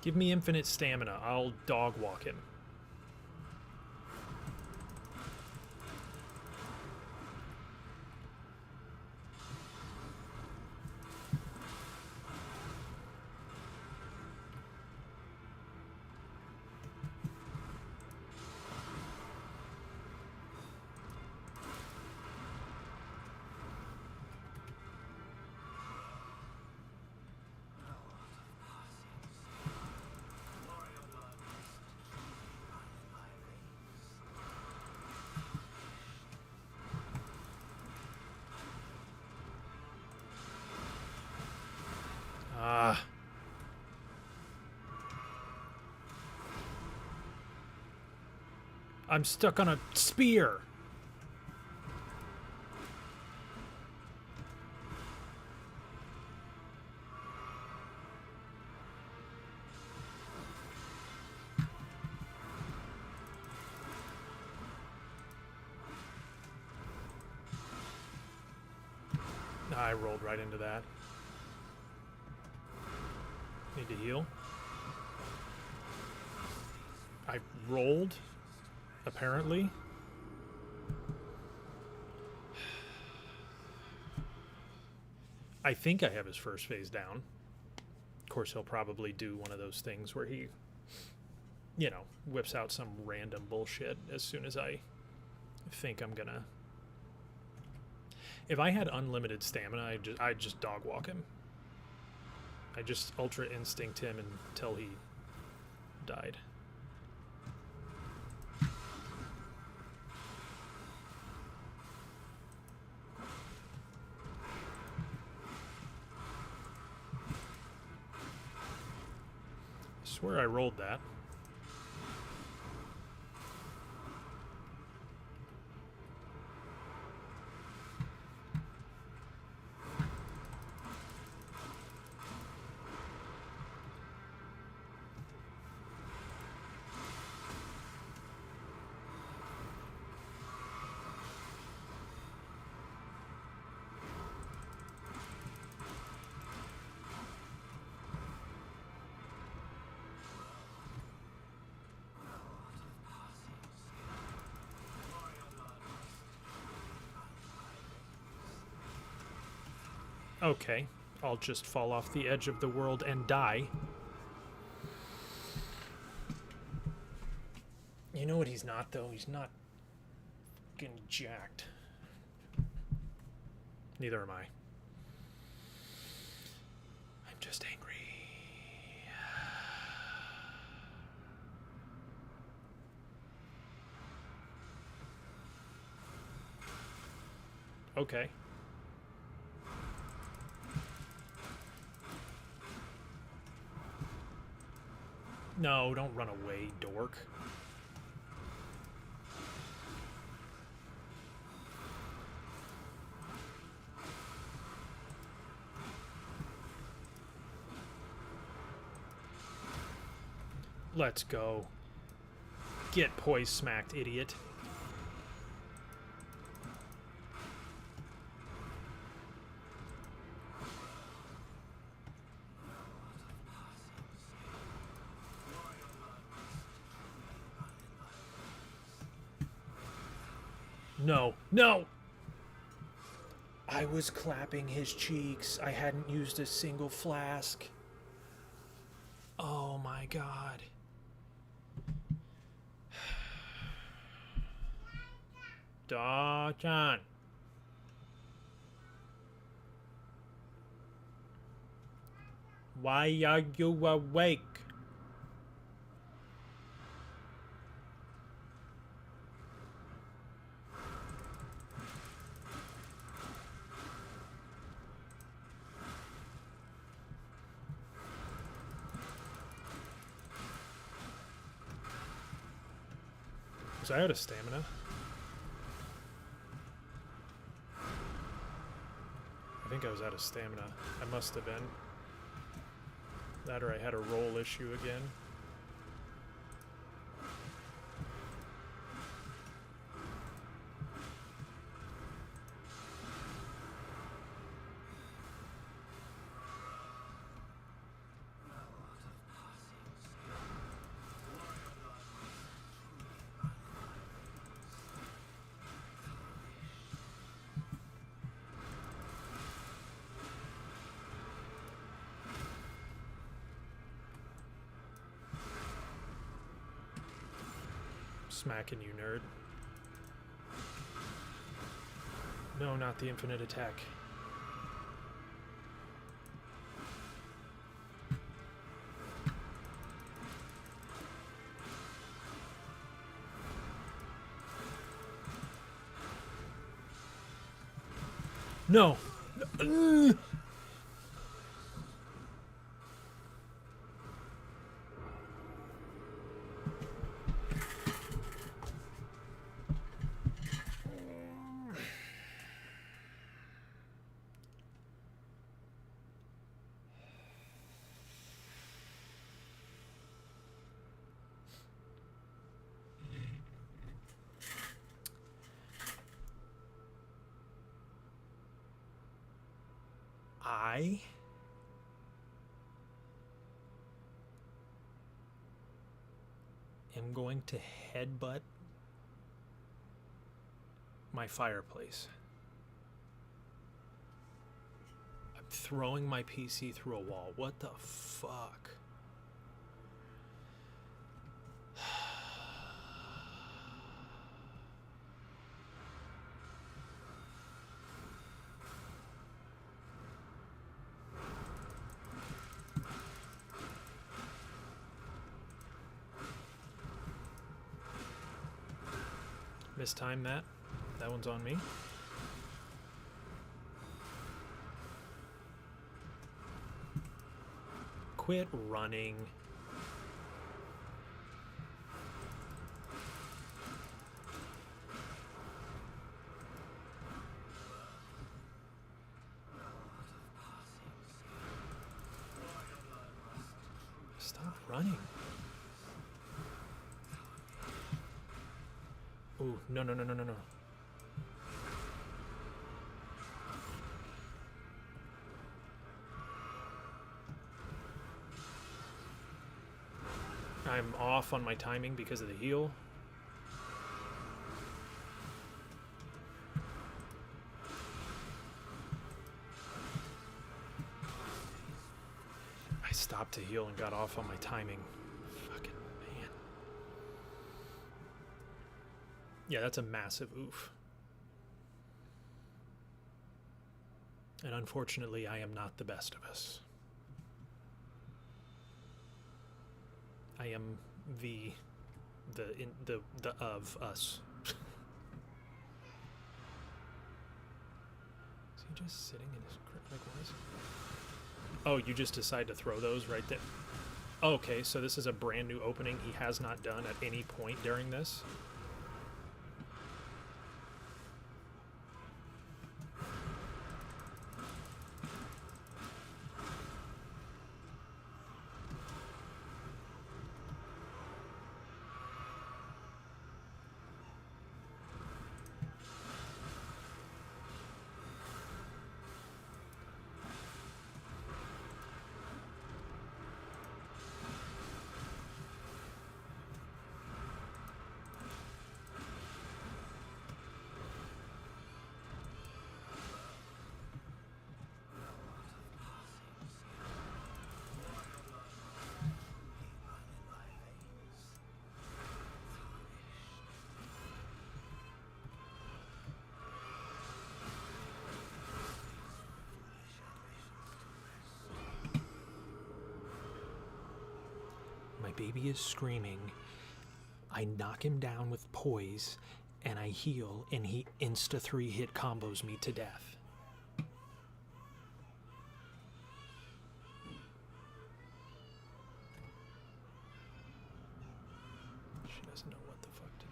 Give me infinite stamina. I'll dog walk him. I'm stuck on a spear. I rolled right into that. Need to heal. I rolled, apparently. I think I have his first phase down. Of course, he'll probably do one of those things where he, you know, whips out some random bullshit as soon as I think I'm gonna... If I had unlimited stamina, I'd just dog walk him. I just ultra instinct him until he died. I swear I rolled that. Okay, I'll just fall off the edge of the world and die. You know what he's not, though? He's not fucking jacked. Neither am I. I'm just angry. Okay. No, don't run away, dork. Let's go. Get poise smacked, idiot. No, no! I was clapping his cheeks. I hadn't used a single flask. Oh my god. Da-chan. Why are you awake? Was I out of stamina? I think I was out of stamina. I must have been. That or I had a roll issue again. Smacking you, nerd. No, not the infinite attack. No. I am going to headbutt my fireplace. I'm throwing my PC through a wall. What the fuck? Mistime that. That one's on me. Quit running. Stop running. Ooh, no, no, no, no, no, no. I'm off on my timing because of the heal. I stopped to heal and got off on my timing. Fucking man. Yeah, that's a massive oof. And unfortunately, I am not the best of us. I am the of us. Is he just sitting in his like what is it? Oh, you just decide to throw those right there. Okay, so this is a brand new opening he has not done at any point during this. My baby is screaming. I knock him down with poise, and I heal, and he insta 3-hit combos me to death. She doesn't know what the fuck to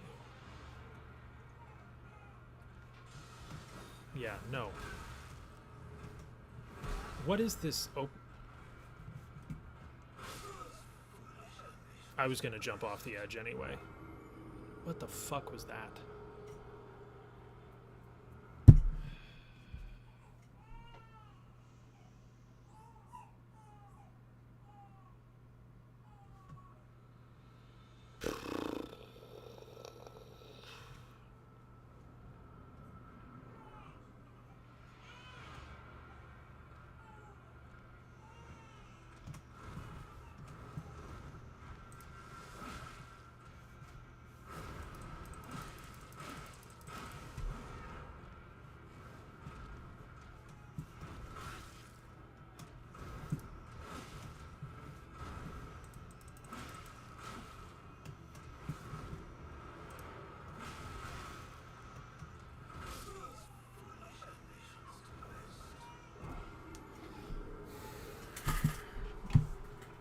do. Yeah, no. What is this? Oh. I was gonna jump off the edge anyway. What the fuck was that?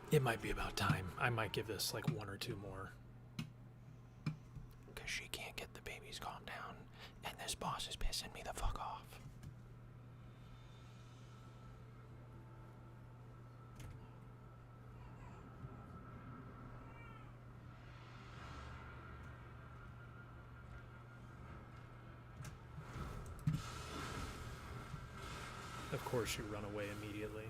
It might be about time. I might give this like 1 or 2 more. Because she can't get the babies calmed down. And this boss is pissing me the fuck off. Of course you run away immediately.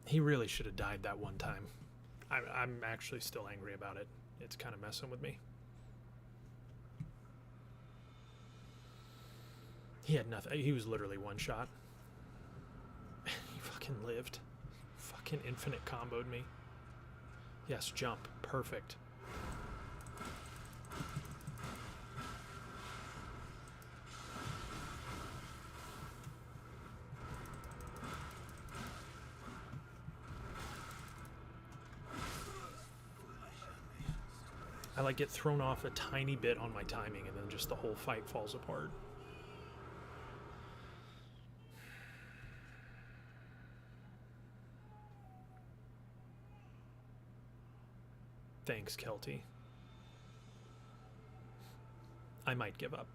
He really should have died that one time. I'm actually still angry about it. It's kind of messing with me. He had nothing. He was literally one shot. He fucking lived. Fucking infinite comboed me. Yes, jump. Perfect. I like get thrown off a tiny bit on my timing and then just the whole fight falls apart. Thanks, Kelty. I might give up.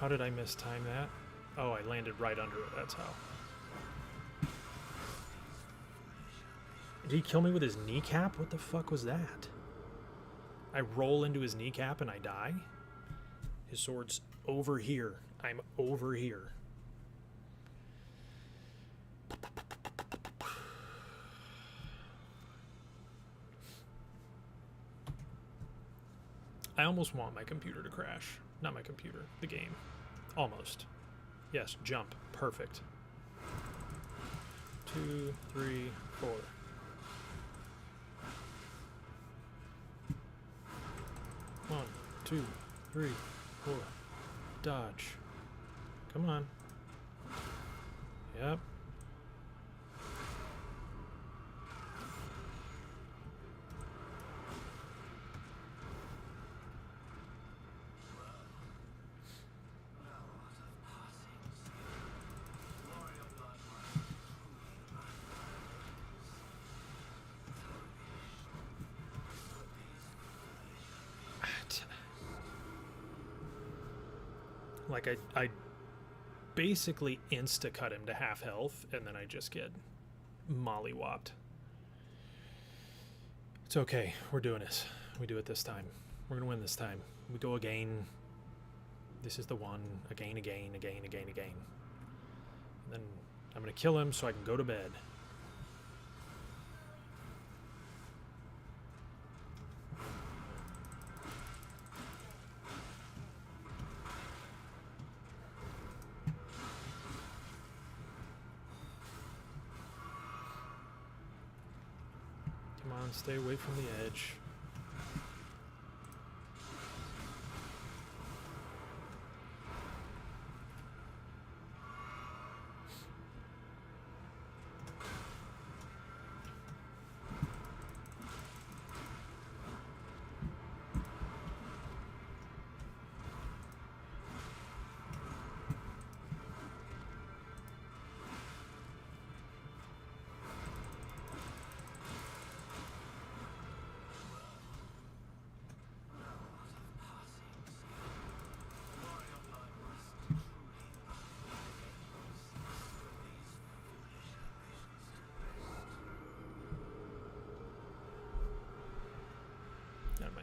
How did I mistime that? Oh, I landed right under it, that's how. Did he kill me with his kneecap? What the fuck was that? I roll into his kneecap and I die? His sword's over here. I'm over here. I almost want my computer to crash. Not my computer, the game. Almost. Yes, jump. Perfect. 2, 3, 4. One, 2, 3, 4. Dodge. Come on. Yep. Like I basically insta-cut him to half health, and then I just get mollywopped. It's okay. We're doing this. We do it this time. We're going to win this time. We go again. This is the one. Again, again, again, again, again. And then I'm going to kill him so I can go to bed. Stay away from the edge.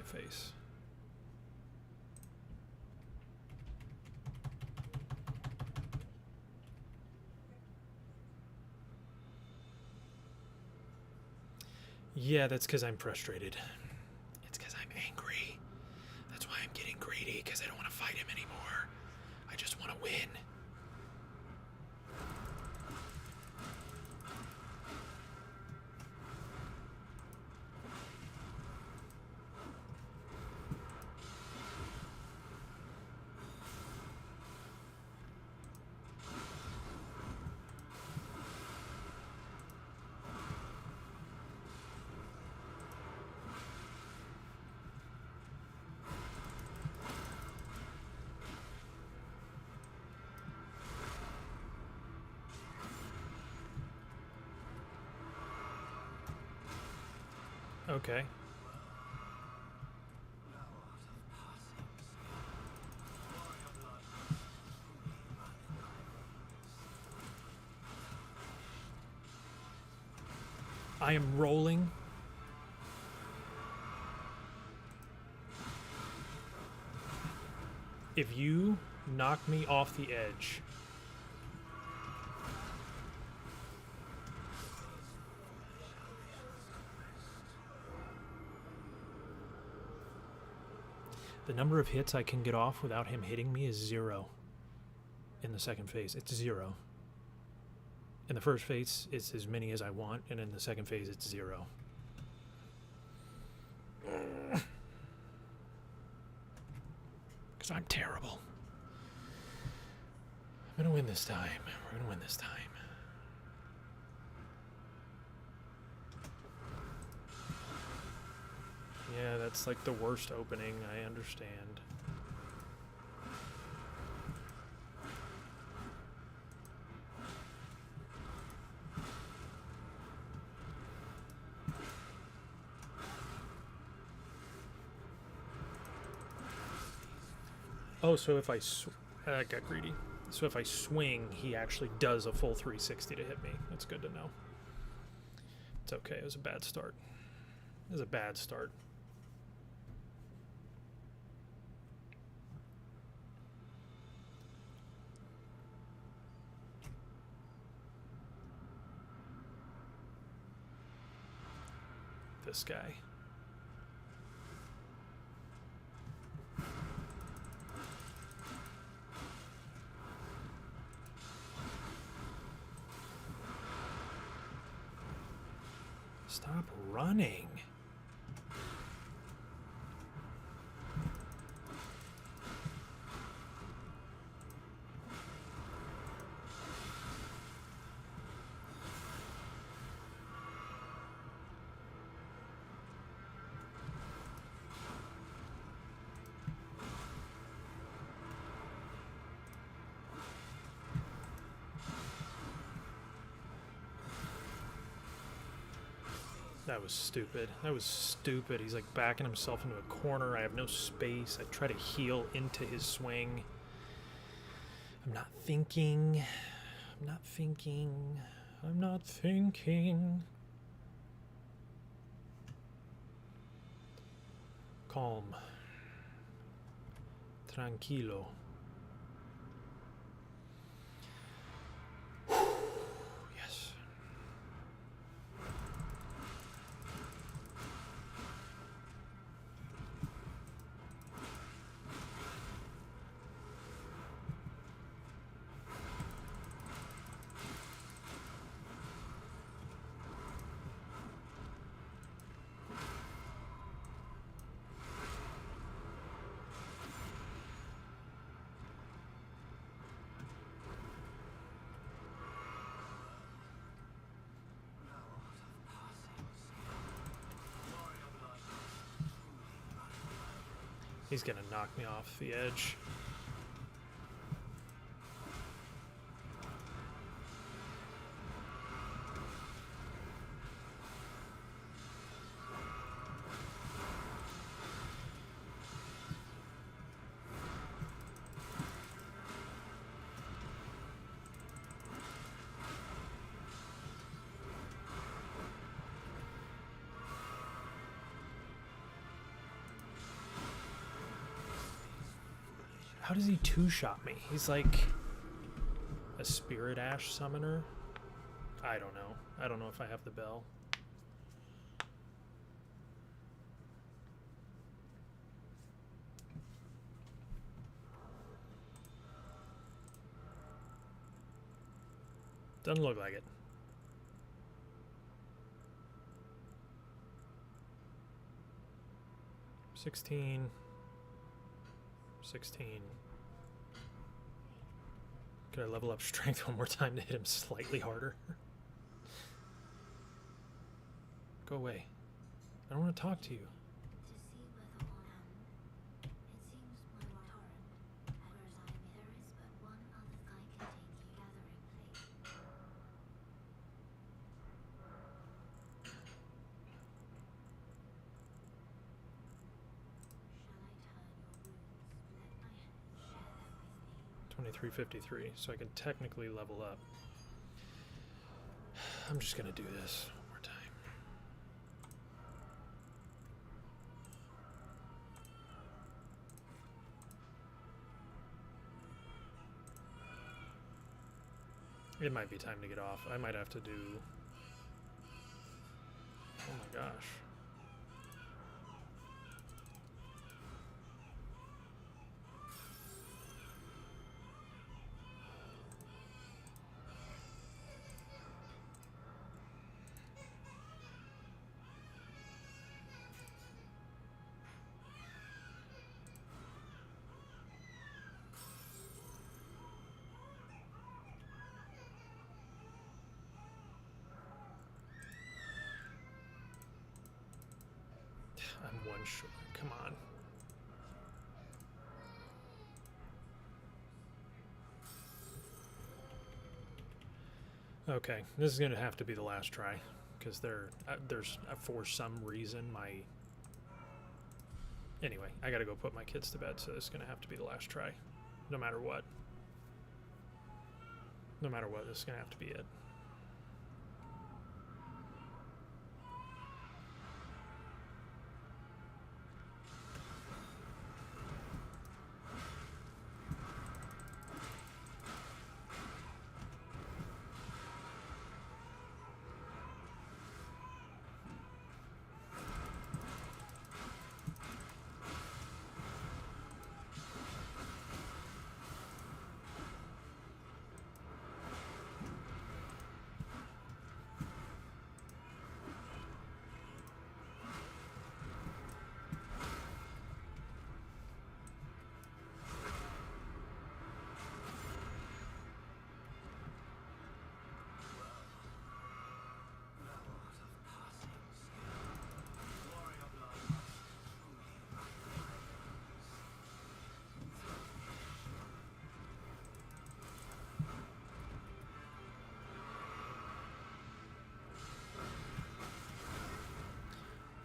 my face. Yeah, that's because I'm frustrated. It's because I'm angry. That's why I'm getting greedy, because I don't want to fight him anymore. I just want to win. Okay. I am rolling. If you knock me off the edge, the number of hits I can get off without him hitting me is 0 in the second phase. It's 0. In the first phase, it's as many as I want, and in the second phase, it's 0. Because I'm terrible. I'm going to win this time. We're going to win this time. Yeah, that's like the worst opening, I understand. Oh, so if I got greedy. So if I swing, he actually does a full 360 to hit me. That's good to know. It's okay. It was a bad start. It was a bad start. This guy. Stop running. That was stupid. That was stupid. He's like backing himself into a corner. I have no space. I try to heal into his swing. I'm not thinking. I'm not thinking. I'm not thinking. Calm. Tranquilo. Yes. He's gonna knock me off the edge. How does he two-shot me? He's like a Spirit Ash summoner? I don't know. I don't know if I have the bell. Doesn't look like it. $16. Could I level up strength one more time to hit him slightly harder? Go away. I don't want to talk to you. $23.53, so I can technically level up. I'm just gonna do this one more time. It might be time to get off. I might have to do... Oh my gosh. I'm one short. Come on. Okay, this is going to have to be the last try, because there's for some reason my... Anyway, I got to go put my kids to bed, so this is going to have to be the last try, no matter what. No matter what, this is going to have to be it.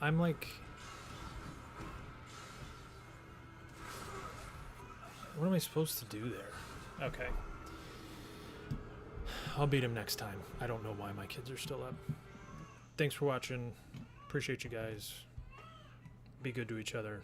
I'm like... What am I supposed to do there? Okay. I'll beat him next time. I don't know why my kids are still up. Thanks for watching. Appreciate you guys. Be good to each other.